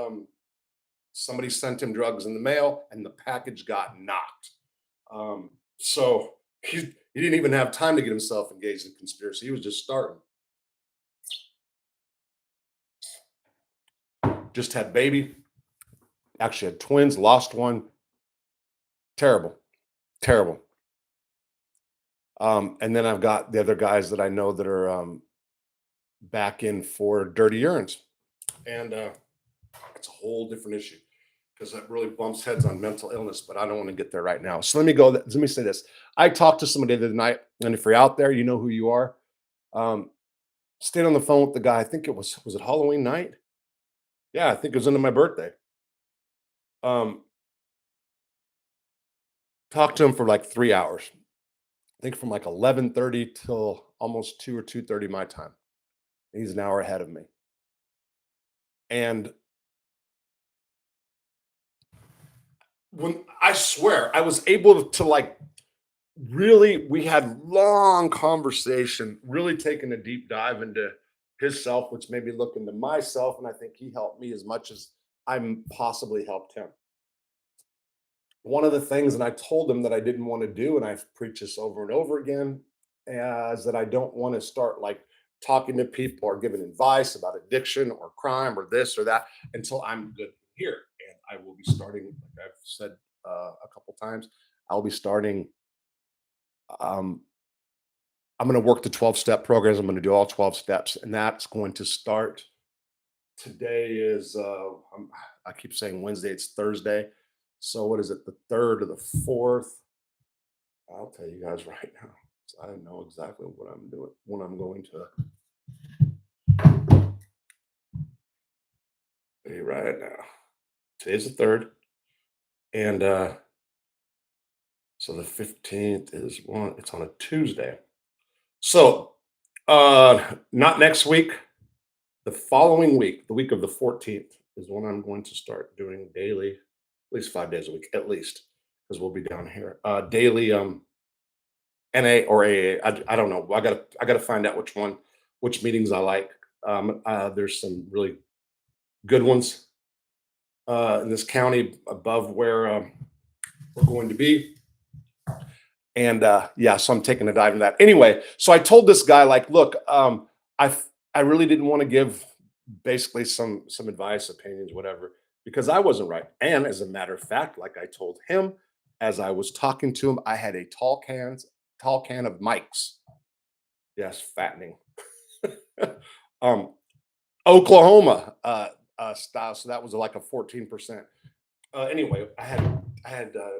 somebody sent him drugs in the mail, and the package got knocked. So he didn't even have time to get himself engaged in conspiracy. He was just starting. Just had baby. Actually had twins, lost one. Terrible, terrible. And then I've got the other guys that I know that are back in for dirty urines, and it's a whole different issue because that really bumps heads on mental illness. But I don't want to get there right now. So let me go. Let me say this. I talked to somebody the other night, and if you're out there, you know who you are. Um, Stayed on the phone with the guy. I think it was it Halloween night. Yeah, I think it was into my birthday. Um, Talked to him for like 3 hours. I think from like 11:30 till almost 2 or 2:30 my time. He's an hour ahead of me. And when I swear I was able to like really, we had long conversation, really taking a deep dive into his self, which made me look into myself. And I think he helped me as much as I'm possibly helped him. One of the things, and I told him that I didn't want to do, and I've preached this over and over again, is that I don't want to start like talking to people or giving advice about addiction or crime or this or that until I'm good here. And I will be starting, like I've said a couple times, I'll be starting. Um, I'm going to work the 12-step programs. I'm going to do all 12 steps, and that's going to start. Today is I keep saying Wednesday. It's Thursday. So what is it? The third or the fourth? I'll tell you guys right now. So I know exactly what I'm doing when I'm going to tell you right now. Today's the third, and so the 15th is one. It's on a Tuesday. So not next week. The following week, the week of the 14th, is when I'm going to start doing daily, at least 5 days a week, at least, because we'll be down here. Daily NA or AA. I don't know. I gotta find out which meetings I like. There's some really good ones in this county above where we're going to be. And yeah, so I'm taking a dive in that. Anyway, so I told this guy, like, look, I I really didn't want to give basically some advice, opinions, whatever, because I wasn't right. And as a matter of fact, like I told him, as I was talking to him, I had a tall can of Mike's. Yes, fattening. um, Oklahoma style. So that was like a 14%. Anyway, I had a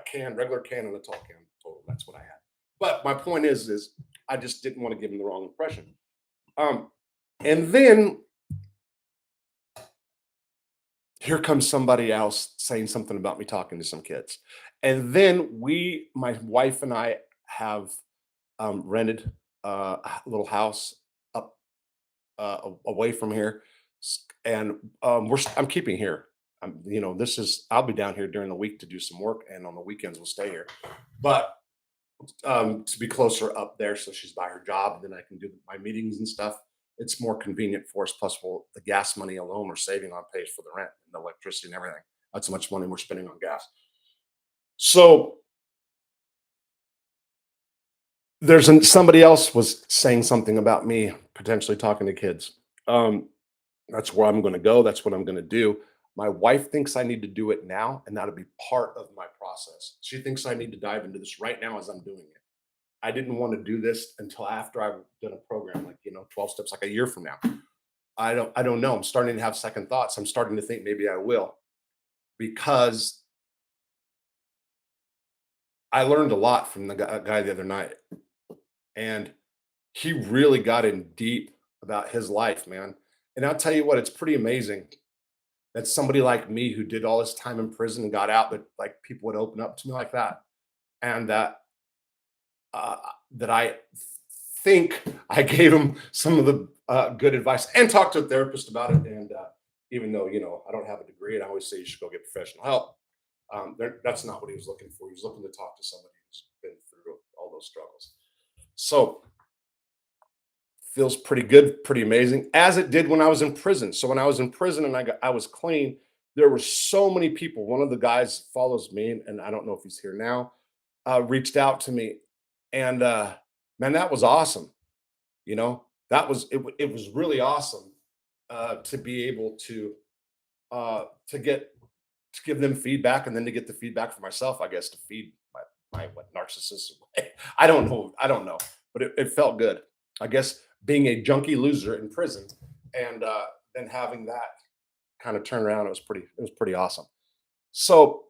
can, regular can, and a tall can total. That's what I had. But my point is I just didn't want to give him the wrong impression. Um, and then here comes somebody else saying something about me talking to some kids. And then my wife and I have rented a little house up away from here, and I'm keeping here. I'll be down here during the week to do some work, and on the weekends we'll stay here. But to be closer up there, so she's by her job, and then I can do my meetings and stuff it's more convenient for us. Plus, well, the gas money alone we're saving on pays for the rent and the electricity and everything. That's how much money we're spending on gas. So somebody else was saying something about me potentially talking to kids. Um, that's where I'm going to go. That's what I'm going to do. My wife thinks I need to do it now, and that'll be part of my process. She thinks I need to dive into this right now as I'm doing it. I didn't want to do this until after I've done a program, like 12 steps, like a year from now. I don't know. I'm starting to have second thoughts. I'm starting to think maybe I will, because I learned a lot from the guy the other night, and he really got in deep about his life, man. And I'll tell you what, it's pretty amazing that somebody like me who did all this time in prison and got out, that like people would open up to me like that, and uh, that I think I gave him some of the good advice and talked to a therapist about it. And even though I don't have a degree, and I always say you should go get professional help, that's not what he was looking for. He was looking to talk to somebody who's been through all those struggles. So feels pretty good, pretty amazing, as it did when I was in prison. So when I was in prison and I was clean, there were so many people. One of the guys follows me, and I don't know if he's here now. Reached out to me, and man, that was awesome. That was it. It was really awesome to be able to give them feedback, and then to get the feedback for myself. I guess to feed my what narcissist. I don't know, but it felt good. I guess being a junkie loser in prison, and then having that kind of turn around, it was pretty awesome. So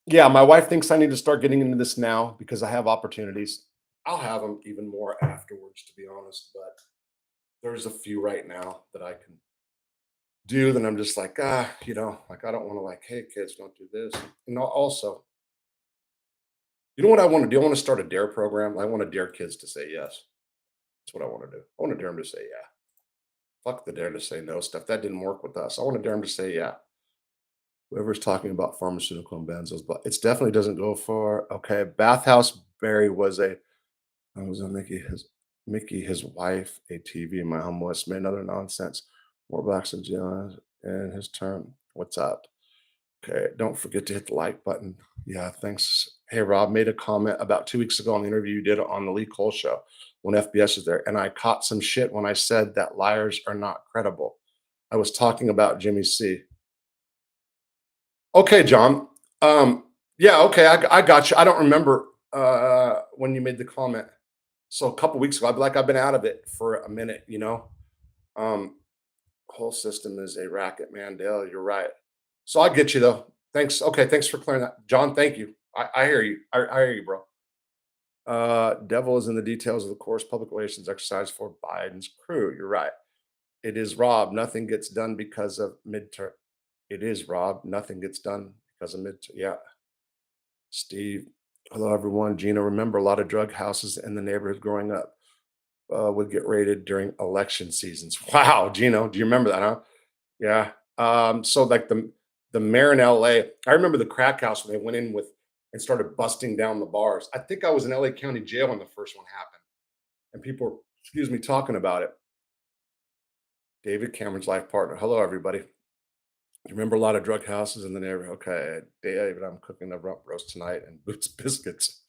yeah, my wife thinks I need to start getting into this now because I have opportunities. I'll have them even more afterwards, to be honest. But there's a few right now that I can do. Then I'm just like, like I don't want to, like, hey kids, don't do this. And also, you know what I want to do? I want to start a dare program. I want to dare kids to say yes. That's what I want to do. I want to dare them to say yeah. Fuck the dare to say no stuff. That didn't work with us. I want to dare them to say yeah. Whoever's talking about pharmaceutical and benzos, but it definitely doesn't go far. Okay, Bathhouse Barry was on Mickey, his wife, a TV in my home was made another nonsense. More blacks and John and his term. What's up? Okay, don't forget to hit the like button. Yeah, thanks. Hey, Rob made a comment about 2 weeks ago on the interview you did on the Lee Cole show when FBS was there, and I caught some shit when I said that liars are not credible. I was talking about Jimmy C. Okay, John. Yeah, okay, I got you. I don't remember when you made the comment. So a couple weeks ago, I've been out of it for a minute. Um, whole system is a racket, man. Dale, you're right. So I get you though. Thanks. Okay, thanks for clearing that. John, thank you. I hear you. I hear you, bro. Devil is in the details of the course public relations exercise for Biden's crew. You're right. It is Rob. Nothing gets done because of midterm. It is Rob. Nothing gets done because of midterm. Yeah. Steve. Hello, everyone. Gina, remember a lot of drug houses in the neighborhood growing up would get raided during election seasons. Wow, Gino, do you remember that, huh? Yeah. So like the mayor in LA, I remember the crack house when they went in with and started busting down the bars. I think I was in LA County Jail when the first one happened, and people were, excuse me, talking about it. David Cameron's life partner. Hello, everybody. You remember a lot of drug houses in the neighborhood? Okay, David, I'm cooking a rump roast tonight and Boots biscuits.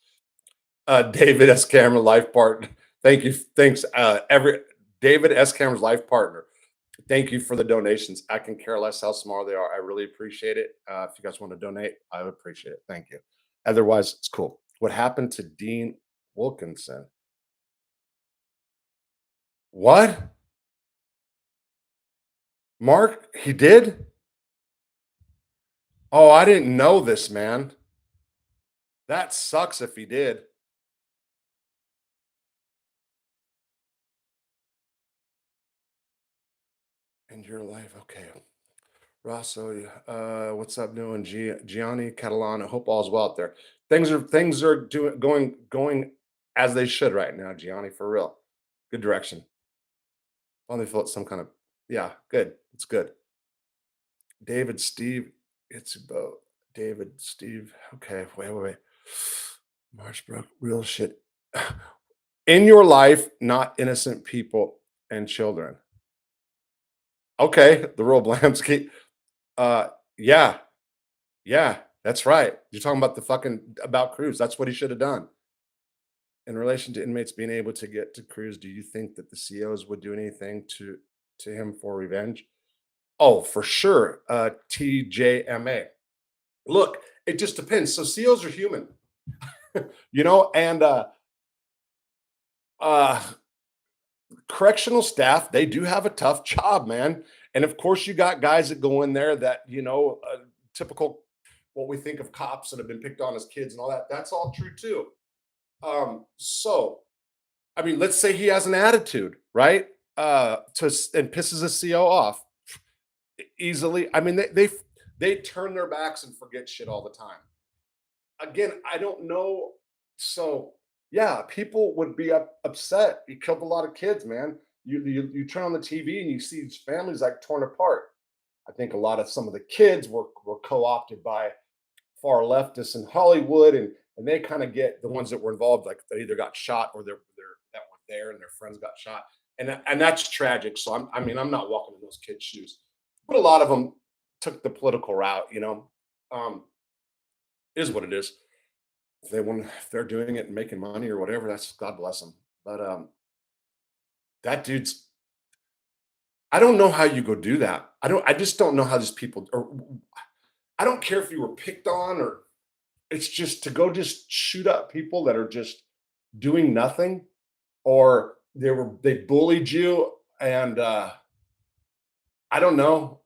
David S. Cameron, life partner. Thank you. Thanks. Every David S. Cameron's life partner. Thank you for the donations. I can care less how small they are. I really appreciate it. If you guys want to donate, I would appreciate it. Thank you. Otherwise, it's cool. What happened to Dean Wilkinson? What? Mark? He did? Oh, I didn't know this, man. That sucks if he did. In your life, okay. Rosso, what's up, doing? Gianni Catalano. Hope all's well out there. Things are doing going as they should right now, Gianni, for real. Good direction. Finally felt some kind of, yeah, good. It's good. David, Steve, it's about David, Steve. Okay, wait. March broke real shit. In your life, not innocent people. and children. Okay, the rural landscape. Uh, yeah, yeah, that's right. You're talking about the fucking about Cruz. That's what he should have done. In relation to inmates being able to get to Cruz, do you think that the COs would do anything to him for revenge? Oh, for sure. TJMA. Look, it just depends. So COs are human, and uh correctional staff, they do have a tough job, man. And of course, you got guys that go in there that, typical what we think of cops that have been picked on as kids and all that. That's all true too. So I mean, let's say he has an attitude, right? And pisses a CO off easily. I mean, they turn their backs and forget shit all the time. Again, I don't know. So yeah, people would be upset. You killed a lot of kids, man. You turn on the TV and you see these families like torn apart. I think a lot of some of the kids were co-opted by far leftists in Hollywood, and they kind of get the ones that were involved, like they either got shot or they're that were there and their friends got shot, and that's tragic. So I mean, I'm not walking in those kids' shoes, but a lot of them took the political route. Um, is what it is. If they're doing it and making money or whatever, that's God bless them. But that dude's I don't know how you go do that. I just don't know how these people or I don't care if you were picked on or it's just to go just shoot up people that are just doing nothing or they bullied you and I don't know.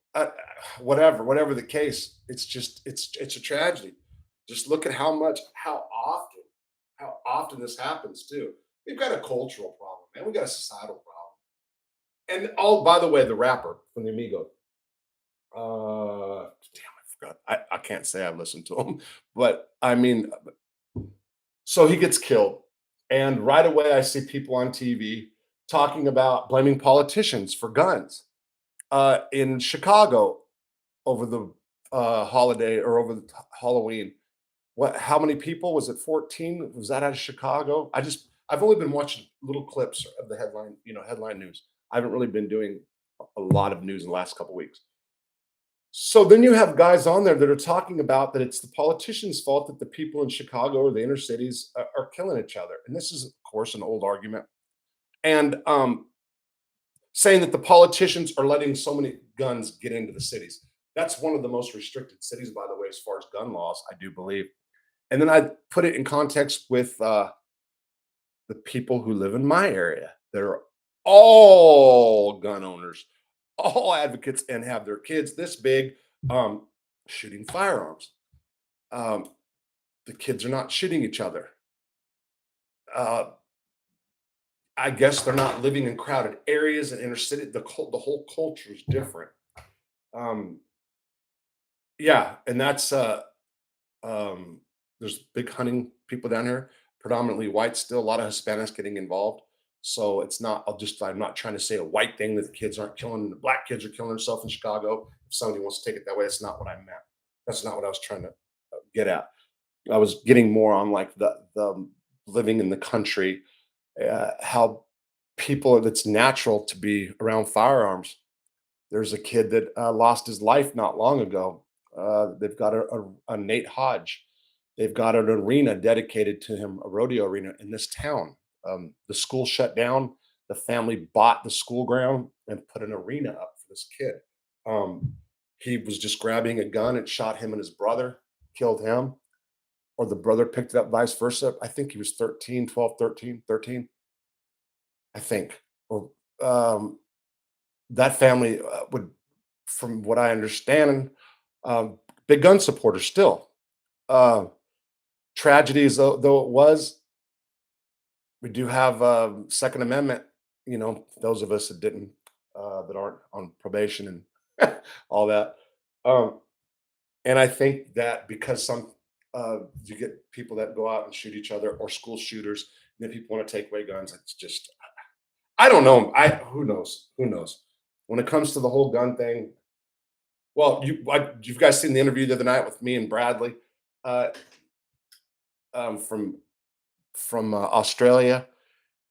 Whatever the case, it's a tragedy. Just look at how often this happens too. We've got a cultural problem, man. We've got a societal problem. And oh, by the way, the rapper from the Amigo. Damn, I forgot. I can't say I've listened to him, but I mean, so he gets killed, and right away I see people on TV talking about blaming politicians for guns. In Chicago over the holiday or over the Halloween. What? How many people was it? 14? Was that out of Chicago? I've only been watching little clips of the headline news. I haven't really been doing a lot of news in the last couple weeks. So then you have guys on there that are talking about that it's the politicians' fault that the people in Chicago or the inner cities are killing each other. And this is, of course, an old argument. And saying that the politicians are letting so many guns get into the cities. That's one of the most restricted cities, by the way, as far as gun laws, I do believe. And then I put it in context with the people who live in my area that are all gun owners, all advocates, and have their kids this big um, shooting firearms. Um, the kids are not shooting each other. Uh, I guess they're not living in crowded areas and inner city. The whole culture is different. Um, yeah, and that's um, there's big hunting people down here, predominantly white still, a lot of Hispanics getting involved. So I'm not trying to say a white thing that the kids aren't killing, the black kids are killing themselves in Chicago. If somebody wants to take it that way, that's not what I meant. That's not what I was trying to get at. I was getting more on like the living in the country, how people, it's natural to be around firearms. There's a kid that lost his life not long ago. They've got a Nate Hodge. They've got an arena dedicated to him, a rodeo arena in this town. The school shut down. The family bought the school ground and put an arena up for this kid. Um, he was just grabbing a gun and shot him and his brother, killed him, or the brother picked it up, vice versa. I think he was 13, 12, 13, 13. I think. Or that family would, from what I understand, big gun supporters still. Uh, Tragedies though it was, we do have Second Amendment. Those of us that didn't, that aren't on probation and all that. Um, and I think that because you get people that go out and shoot each other or school shooters, and then people want to take away guns. It's just I don't know. I Who knows? Who knows? When it comes to the whole gun thing, well, you've guys seen the interview the other night with me and Bradley uh, from Australia.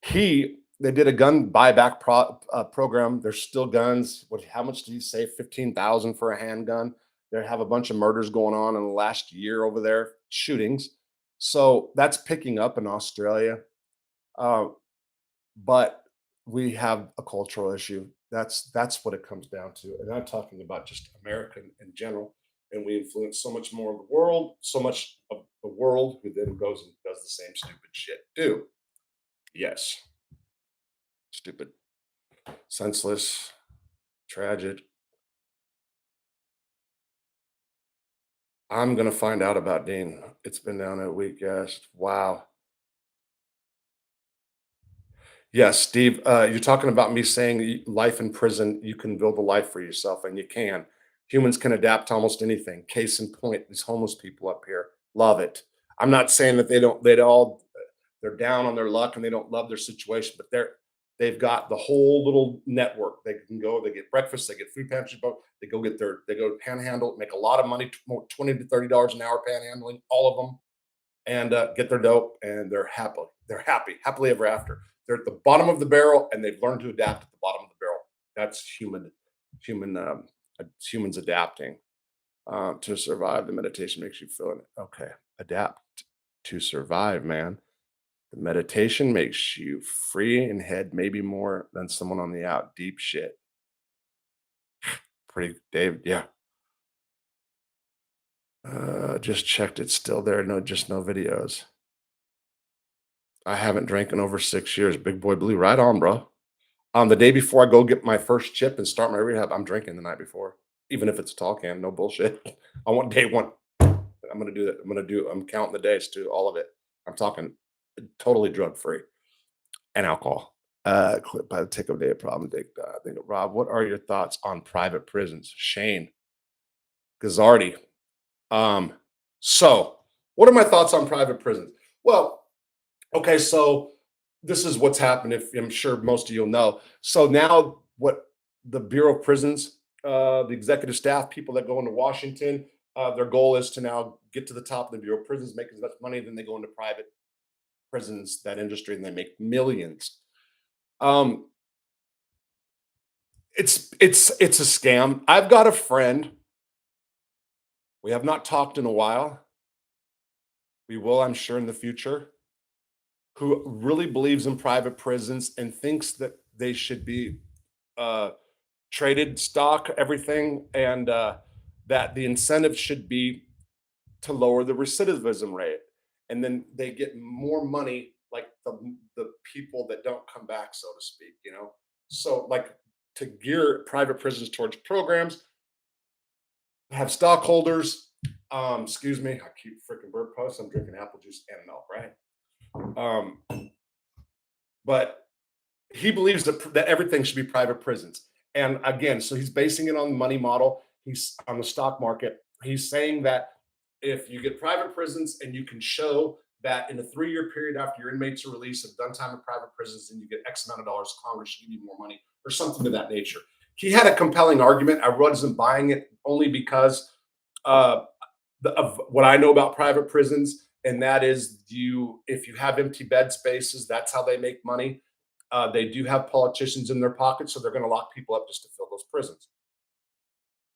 He They did a gun buyback program. There's still guns. What? How much did you say? 15,000 for a handgun. They have a bunch of murders going on in the last year over there, shootings. So that's picking up in Australia. Uh, but we have a cultural issue. That's what it comes down to. And I'm talking about just America in general. And we influence so much more of the world, so much of the world who then goes and does the same stupid shit too. Yes, stupid, senseless, tragic. I'm gonna find out about Dean. It's been down a week. Yes. Wow. Yes, Steve, you're talking about me saying life in prison, you can build a life for yourself, and you can. Humans can adapt to almost anything. Case in point, these homeless people up here love it. I'm not saying that they'd all they're down on their luck and they don't love their situation, but they've got the whole little network. They can go, they get breakfast, they get food pantry, they go get they go panhandle, make a lot of money, 20 to $30 an hour panhandling, all of them, and get their dope, and they're happy. They're happy, happily ever after. They're at the bottom of the barrel, and they've learned to adapt at the bottom of the barrel. That's human, humans adapting to survive. The meditation makes you feel it. Okay, adapt to survive, man. The meditation makes you free in head, maybe more than someone on the out. Deep shit. Pretty, Dave. Yeah. Just checked. It's still there. No, just no videos. I haven't drank in over 6 years. Big boy blue. Right on, bro. The day before I go get my first chip and start my rehab, I'm drinking the night before, even if it's a tall can. No bullshit. I want day one. I'm gonna do that. I'm counting the days too. All of it. I'm talking totally drug free and alcohol. Quit by the tick of day a problem. Dick. I think Rob. What are your thoughts on private prisons? Shane Gazzardi. Um. So, what are my thoughts on private prisons? Well, okay, so this is what's happened. If I'm sure most of you'll know. So now, what the Bureau of Prisons, the executive staff, people that go into Washington, their goal is to now get to the top of the Bureau of Prisons, make as much money, then they go into private prisons, that industry, and they make millions. Um, it's a scam. I've got a friend. We have not talked in a while. We will, I'm sure, in the future. Who really believes in private prisons and thinks that they should be uh, traded stock, everything, and that the incentive should be to lower the recidivism rate, and then they get more money, like the people that don't come back, so to speak. So like to gear private prisons towards programs, have stockholders. Excuse me, I keep freaking burp posts. I'm drinking apple juice and milk, right? But he believes that everything should be private prisons. And again, so he's basing it on the money model. He's on the stock market. He's saying that if you get private prisons and you can show that in a 3-year period after your inmates are released have done time in private prisons, and you get X amount of dollars, Congress should give you more money or something of that nature. He had a compelling argument. I wasn't buying it only because uh, of what I know about private prisons, and that is if you have empty bed spaces, that's how they make money. They do have politicians in their pockets, so they're going to lock people up just to fill those prisons.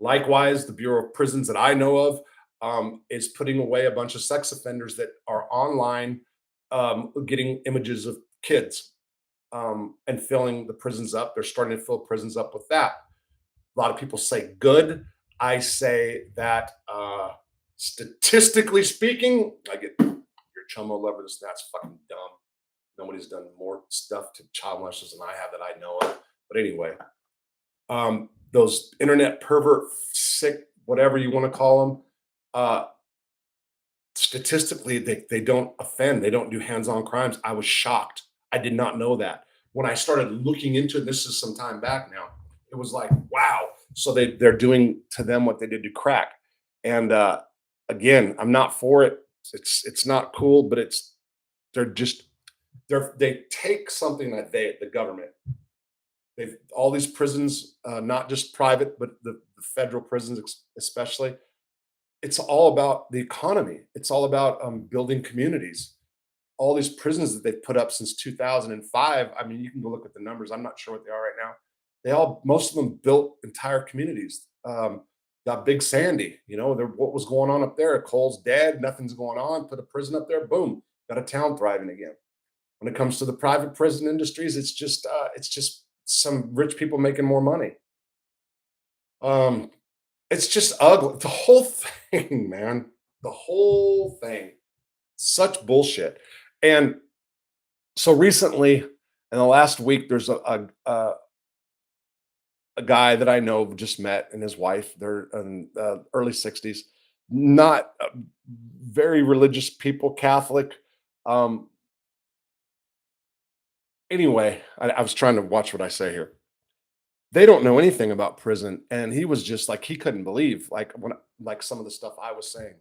Likewise, the Bureau of Prisons that I know of is putting away a bunch of sex offenders that are online, getting images of kids and filling the prisons up. They're starting to fill prisons up with that. A lot of people say good. I say that statistically speaking, I get your chomo lover. That's fucking dumb. Nobody's done more stuff to child molesters than I have that I know of. But anyway, those internet pervert, sick, whatever you want to call them, statistically, they don't offend. They don't do hands-on crimes. I was shocked. I did not know that. When I started looking into it, this is some time back now, it was like, wow. So they're doing to them what they did to crack. And again, I'm not for it. It's not cool, but they're just they take something that the government, they've all these prisons, not just private, but the federal prisons especially. It's all about the economy. It's all about building communities. all these prisons that they've put up since 2005. I mean, you can go look at the numbers. I'm not sure what they are right now. Most of them built entire communities. Got Big Sandy, what was going on up there? Cole's dead, nothing's going on. Put a prison up there, boom, got a town thriving again. When it comes to the private prison industries, it's just some rich people making more money. Um, it's just ugly. The whole thing, man. The whole thing. Such bullshit. And so recently, in the last week, there's a guy that I know just met and his wife. They're in early 60s, not very religious people, Catholic. Um, anyway, I was trying to watch what I say here. They don't know anything about prison, and he was just like he couldn't believe like some of the stuff I was saying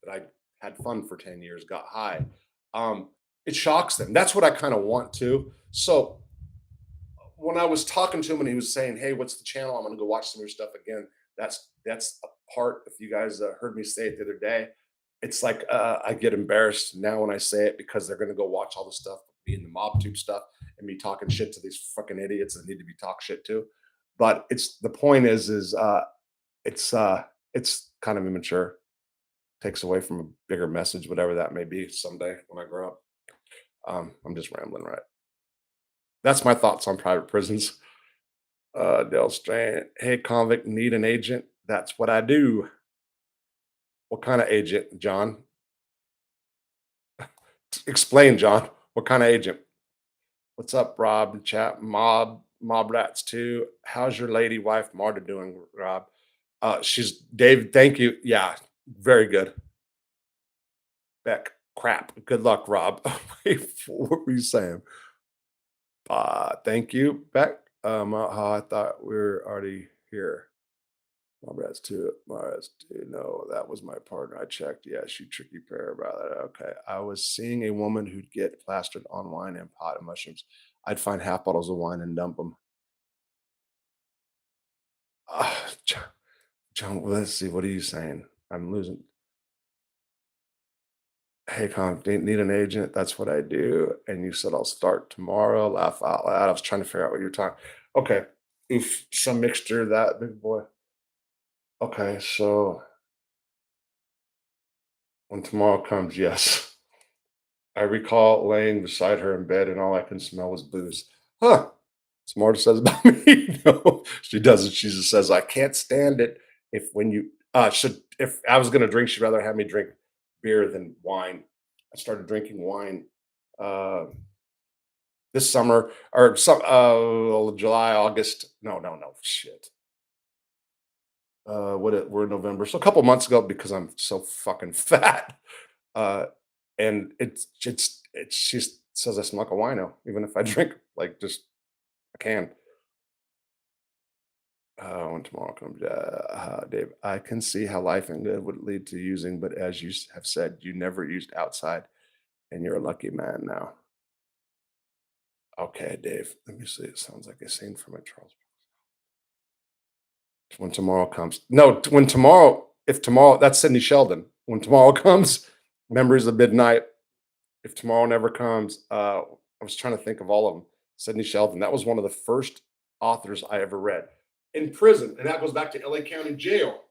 that I had fun for 10 years, got high. Um, it shocks them. That's what I kind of want to. So when I was talking to him and he was saying, "Hey, what's the channel? I'm going to go watch some of your stuff again." That's a part. If you guys heard me say it the other day, it's like I get embarrassed now when I say it because they're going to go watch all the stuff, me and the mob tube stuff, and me talking shit to these fucking idiots that need to be talk shit to. But it's the point is it's it's kind of immature. Takes away from a bigger message, whatever that may be someday when I grow up. I'm just rambling, right? That's my thoughts on private prisons. Dale Strand, hey, convict, need an agent. That's what I do. What kind of agent, John? Explain, John. What kind of agent? What's up, Rob? Chat mob rats too. How's your lady wife Marta doing, Rob? She's Dave. Thank you. Yeah, very good. Beck, crap. Good luck, Rob. Wait, what were you saying? Thank you, Beck. I thought we were already here. My brad's too. My brad's too. No, that was my partner. I checked. Yes, you tricky pair, brother. Okay. I was seeing a woman who'd get plastered on wine and pot of mushrooms. I'd find half bottles of wine and dump them. John, John, let's see. What are you saying? I'm losing. Hey, need an agent? That's what I do. And you said I'll start tomorrow. Laugh out loud. I was trying to figure out what you're talking. Okay. Oof, some mixture of that, big boy. Okay, so when tomorrow comes, yes. I recall laying beside her in bed and all I can smell was booze. Huh. Smarter says about me. No, she doesn't. She just says, I can't stand it if when you should if I was gonna drink, she'd rather have me drink beer than wine. I started drinking wine uh this summer or some July, August. No, shit. We're in November. So a couple months ago because I'm so fucking fat. Uh and it's she says I smell like a wino, even if I drink like just a can. When tomorrow comes, Dave, I can see how life and good would lead to using, but as you have said, you never used outside, and you're a lucky man now. Okay, Dave, let me see. It sounds like a scene from a Charles. When tomorrow comes, no, when tomorrow, if tomorrow, that's Sidney Sheldon. When tomorrow comes, memories of midnight. If tomorrow never comes, I was trying to think of all of them. Sidney Sheldon. That was one of the first authors I ever read in prison, and that goes back to L.A. County Jail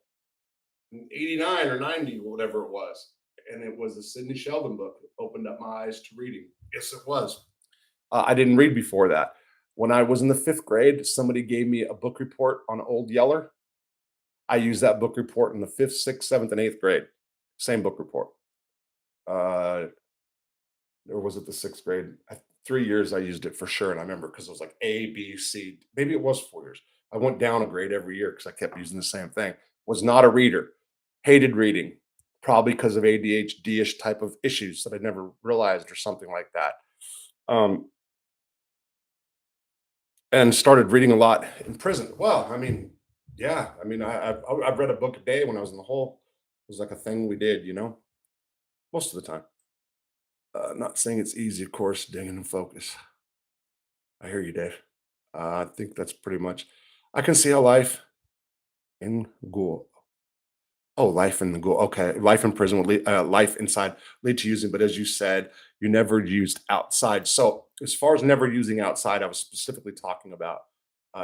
in 89 or 90, whatever it was. And it was a Sidney Sheldon book that opened up my eyes to reading. Yes, it was. I didn't read before that. When I was in the fifth grade, somebody gave me a book report on Old Yeller. I used that book report in the fifth, sixth, seventh, and eighth grade. Same book report. Uh, or was it the sixth grade? 3 years I used it for sure. And I remember because it was like A, B, C. Maybe it was 4 years. I went down a grade every year because I kept using the same thing. Was not a reader. Hated reading, probably because of ADHD-ish type of issues that I never realized or something like that. Um, and started reading a lot in prison. Well, I mean, yeah, I mean, I've read a book a day when I was in the hole. It was like a thing we did, most of the time. Not saying it's easy, of course, digging and focus. I hear you, Dave. I think that's pretty much. I can see how life in Ghoul. Oh, life in the go. Okay, life in prison would lead, life inside lead to using. But as you said, you never used outside. So as far as never using outside, I was specifically talking about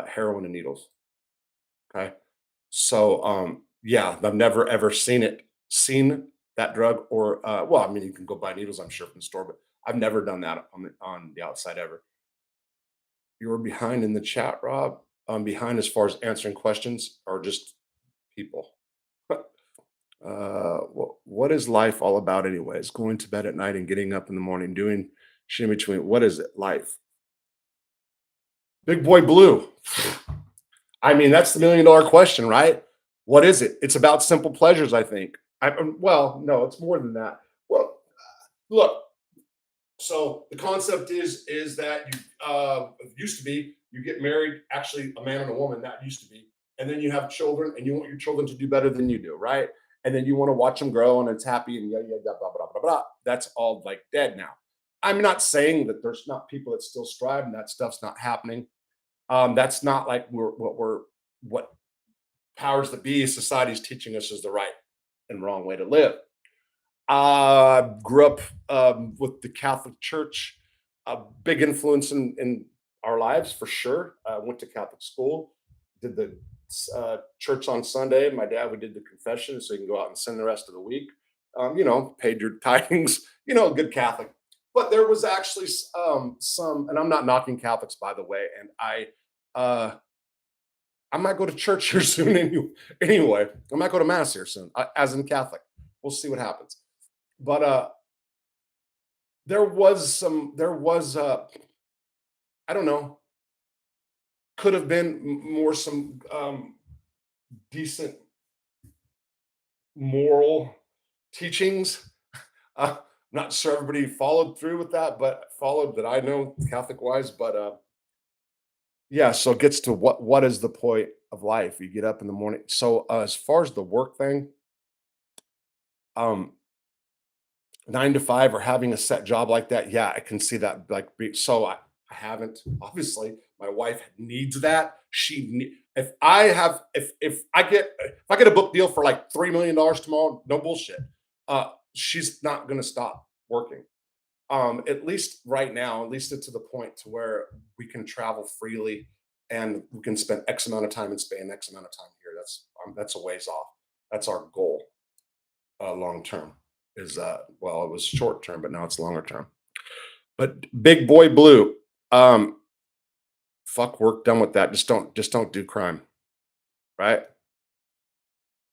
heroin and needles. Okay, so yeah, I've never ever seen that drug or well, I mean, you can go buy needles, I'm sure from the store, but I've never done that on the outside ever. You were behind in the chat, Rob. Behind as far as answering questions or just people. What is life all about, anyways? Going to bed at night and getting up in the morning, doing shit in between. What is it? Life. Big boy blue. I mean, that's the $1 million question, right? What is it? It's about simple pleasures, I think. Well, no, it's more than that. Well, look, so the concept is that you it used to be you get married, actually a man and a woman, that used to be, and then you have children and you want your children to do better than you do, right? And then you want to watch them grow and it's happy and yada yada blah blah blah blah. That's all like dead now. I'm not saying that there's not people that still strive and that stuff's not happening. That's not like what powers that be society is teaching us is the right and wrong way to live. Grew up with the Catholic Church, a big influence in our lives for sure. Went to Catholic school, did the church on Sunday. My dad, we did the confession, so you can go out and sin the rest of the week. Paid your tithings. Good Catholic. But there was actually some, and I'm not knocking Catholics, by the way. And uh, I might go to church here soon. Anyway, I might go to mass here soon, as in Catholic. We'll see what happens. But there was I don't know, could have been more some decent moral teachings. Not sure everybody followed through with that, but followed that I know Catholic wise. But yeah, so it gets to what is the point of life? You get up in the morning. So as far as the work thing, um, 9 to 5 or having a set job like that, yeah, I can see that. I haven't. Obviously, my wife needs that. If I get a book deal for like $3 million tomorrow, no bullshit. She's not gonna stop working. At least right now, at least it's to the point to where we can travel freely and we can spend X amount of time in Spain, X amount of time here. That's a ways off. That's our goal, long term. Is well, it was short term, but now it's longer term. But big boy blue, um, fuck work, done with that. Just don't do crime, right?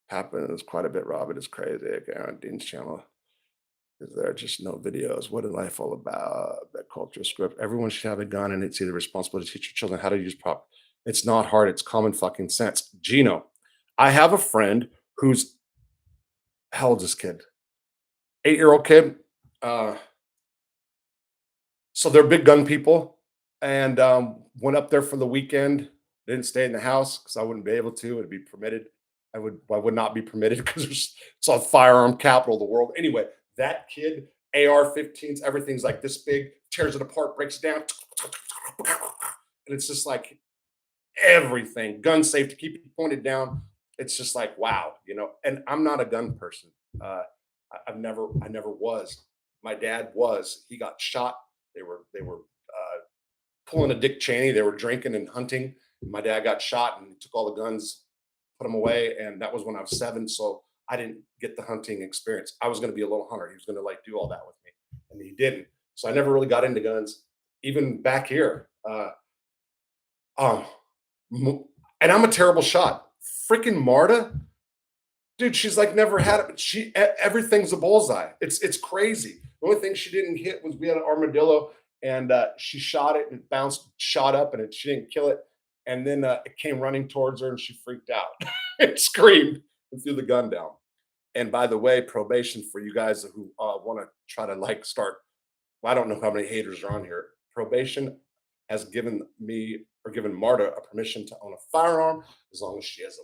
Happens quite a bit, Rob. It is crazy. Okay, on Dean's channel. Is there just no videos? What is life all about? That culture script. Everyone should have a gun, and it's either responsible to teach your children how to use prop. It's not hard. It's common fucking sense. Gino, I have a friend who's how old is this kid? 8-year-old kid. Uh, so they're big gun people, and went up there for the weekend. Didn't stay in the house because I wouldn't be able to. It'd be permitted. I would not be permitted because it's a firearm capital of the world. Anyway, that kid, AR-15s, everything's like this big, tears it apart, breaks it down, and it's just like everything, gun safety, keep it pointed down. It's just like wow, And I'm not a gun person. I never was. My dad was. He got shot. They were pulling a Dick Cheney. They were drinking and hunting. My dad got shot and took all the guns, put them away, and that was when I was 7. So I didn't get the hunting experience. I was going to be a little hunter. He was going to like do all that with me, and he didn't. So I never really got into guns, even back here. Um, and I'm a terrible shot. Freaking Marta, dude, she's like never had it. But everything's a bullseye. It's crazy. The only thing she didn't hit was we had an armadillo, and she shot it and it bounced, shot up, and she didn't kill it. And then it came running towards her, and she freaked out and screamed and threw the gun down. And by the way, probation for you guys who want to try to like start. Well, I don't know how many haters are on here. Probation has given me or given Marta a permission to own a firearm as long as she has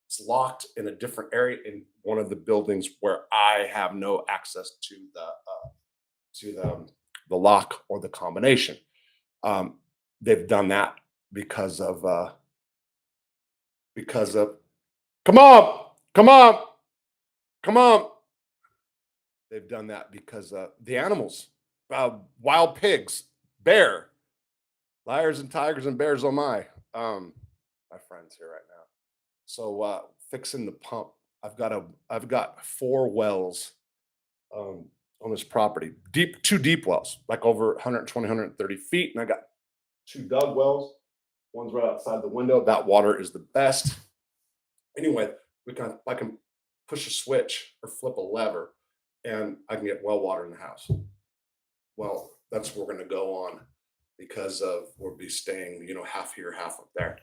it's locked in a different area in one of the buildings where I have no access to the lock or the combination. Um, they've done that because of come on. Come on, come on. They've done that because the animals, wild pigs, bear, liars and tigers and bears. Oh my friends here right now. So fixing the pump. I've got four wells um, on this property. Two deep wells, like over 120, 130 feet, and I got two dug wells. One's right outside the window. That water is the best. Anyway, I can push a switch or flip a lever, and I can get well water in the house. Well, that's what we're going to go on because of we'll be staying, half here, half up there.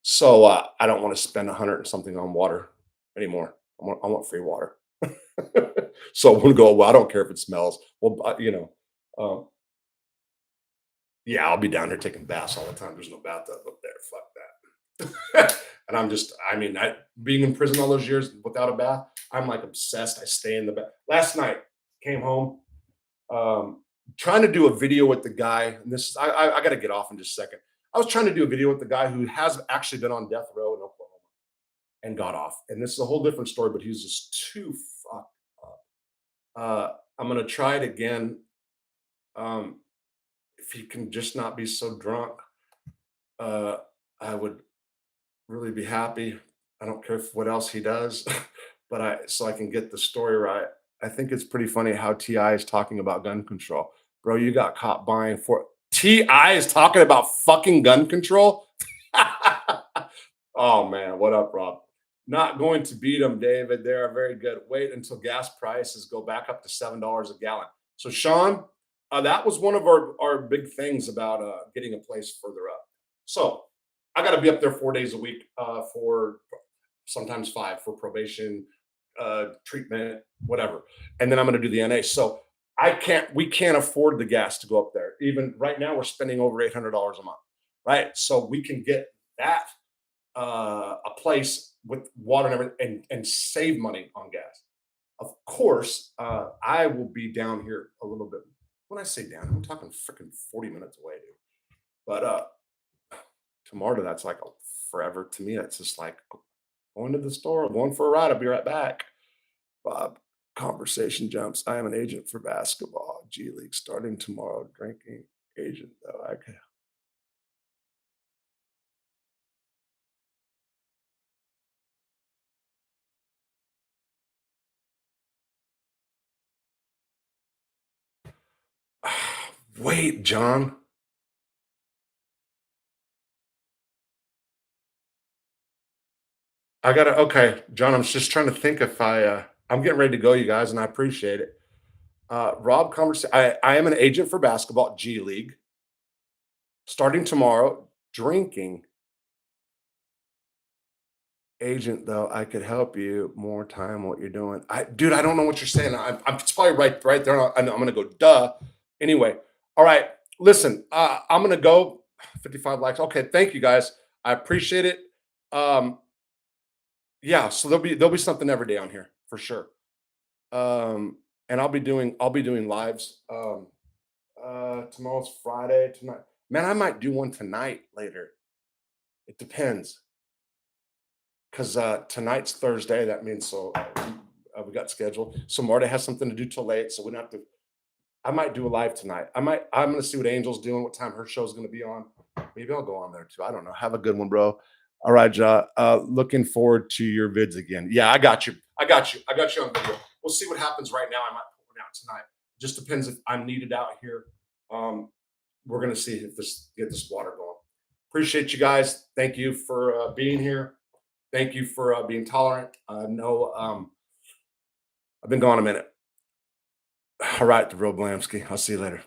So I don't want to spend 100 and something on water anymore. I want free water. So I'm gonna go. Well, I don't care if it smells. Well, um, yeah, I'll be down there taking baths all the time. There's no bathtub up there. Fuck that. And I mean, being in prison all those years without a bath, I'm like obsessed. I stay in the bath. Last night, came home, um, trying to do a video with the guy. And I got to get off in just a second. I was trying to do a video with the guy who has actually been on death row in Oklahoma and got off. And this is a whole different story, but he's just too fucked up. I'm gonna try it again. Um, if he can just not be so drunk, uh, I would really be happy. I don't care what else he does, but I can get the story right. I think it's pretty funny how Ti is talking about gun control, bro. You got caught buying for Ti is talking about fucking gun control. Oh man, what up, Rob? Not going to beat them, David. They are very good. Wait until gas prices go back up to $7 a gallon. So, Sean, that was one of our big things about getting a place further up. So, I got to be up there 4 days a week for sometimes five for probation, treatment, whatever, and then I'm going to do the NA. So, we can't afford the gas to go up there. Even right now, we're spending over $800 a month, right? So we can get that a place with water and everything and save money on gas. Of course, I will be down here a little bit. When I say down, I'm talking freaking 40 minutes away, dude. But tomorrow, that's like a forever to me. That's just like going to the store, going for a ride. I'll be right back. Bob, conversation jumps. I am an agent for basketball. G League starting tomorrow. Drinking agent, though. I can. Wait, John. I gotta okay, John. I'm just trying to think if I'm getting ready to go, you guys, and I appreciate it. Rob, I am an agent for basketball G League starting tomorrow. Drinking agent though, I could help you more time what you're doing. Dude, I don't know what you're saying. It's probably right there. I'm gonna go. Duh. Anyway, all right. Listen, I'm gonna go. 55 likes. Okay, thank you guys. I appreciate it. Um, yeah, so there'll be something every day on here for sure. And I'll be doing lives. Tomorrow's Friday. Tonight, man, I might do one tonight later. It depends because tonight's Thursday. That means we got scheduled. So Marta has something to do till late, so we don't have to. I might do a live tonight. I'm gonna see what Angel's doing, what time her show's gonna be on. Maybe I'll go on there too. I don't know. Have a good one, bro. All right, Ja. Looking forward to your vids again. Yeah, I got you. I got you on video. We'll see what happens right now. I might put one out tonight. Just depends if I'm needed out here. Um, we're gonna see if get this water going. Appreciate you guys. Thank you for being here. Thank you for being tolerant. No, I've been gone a minute. All right, the real Blamsky. I'll see you later.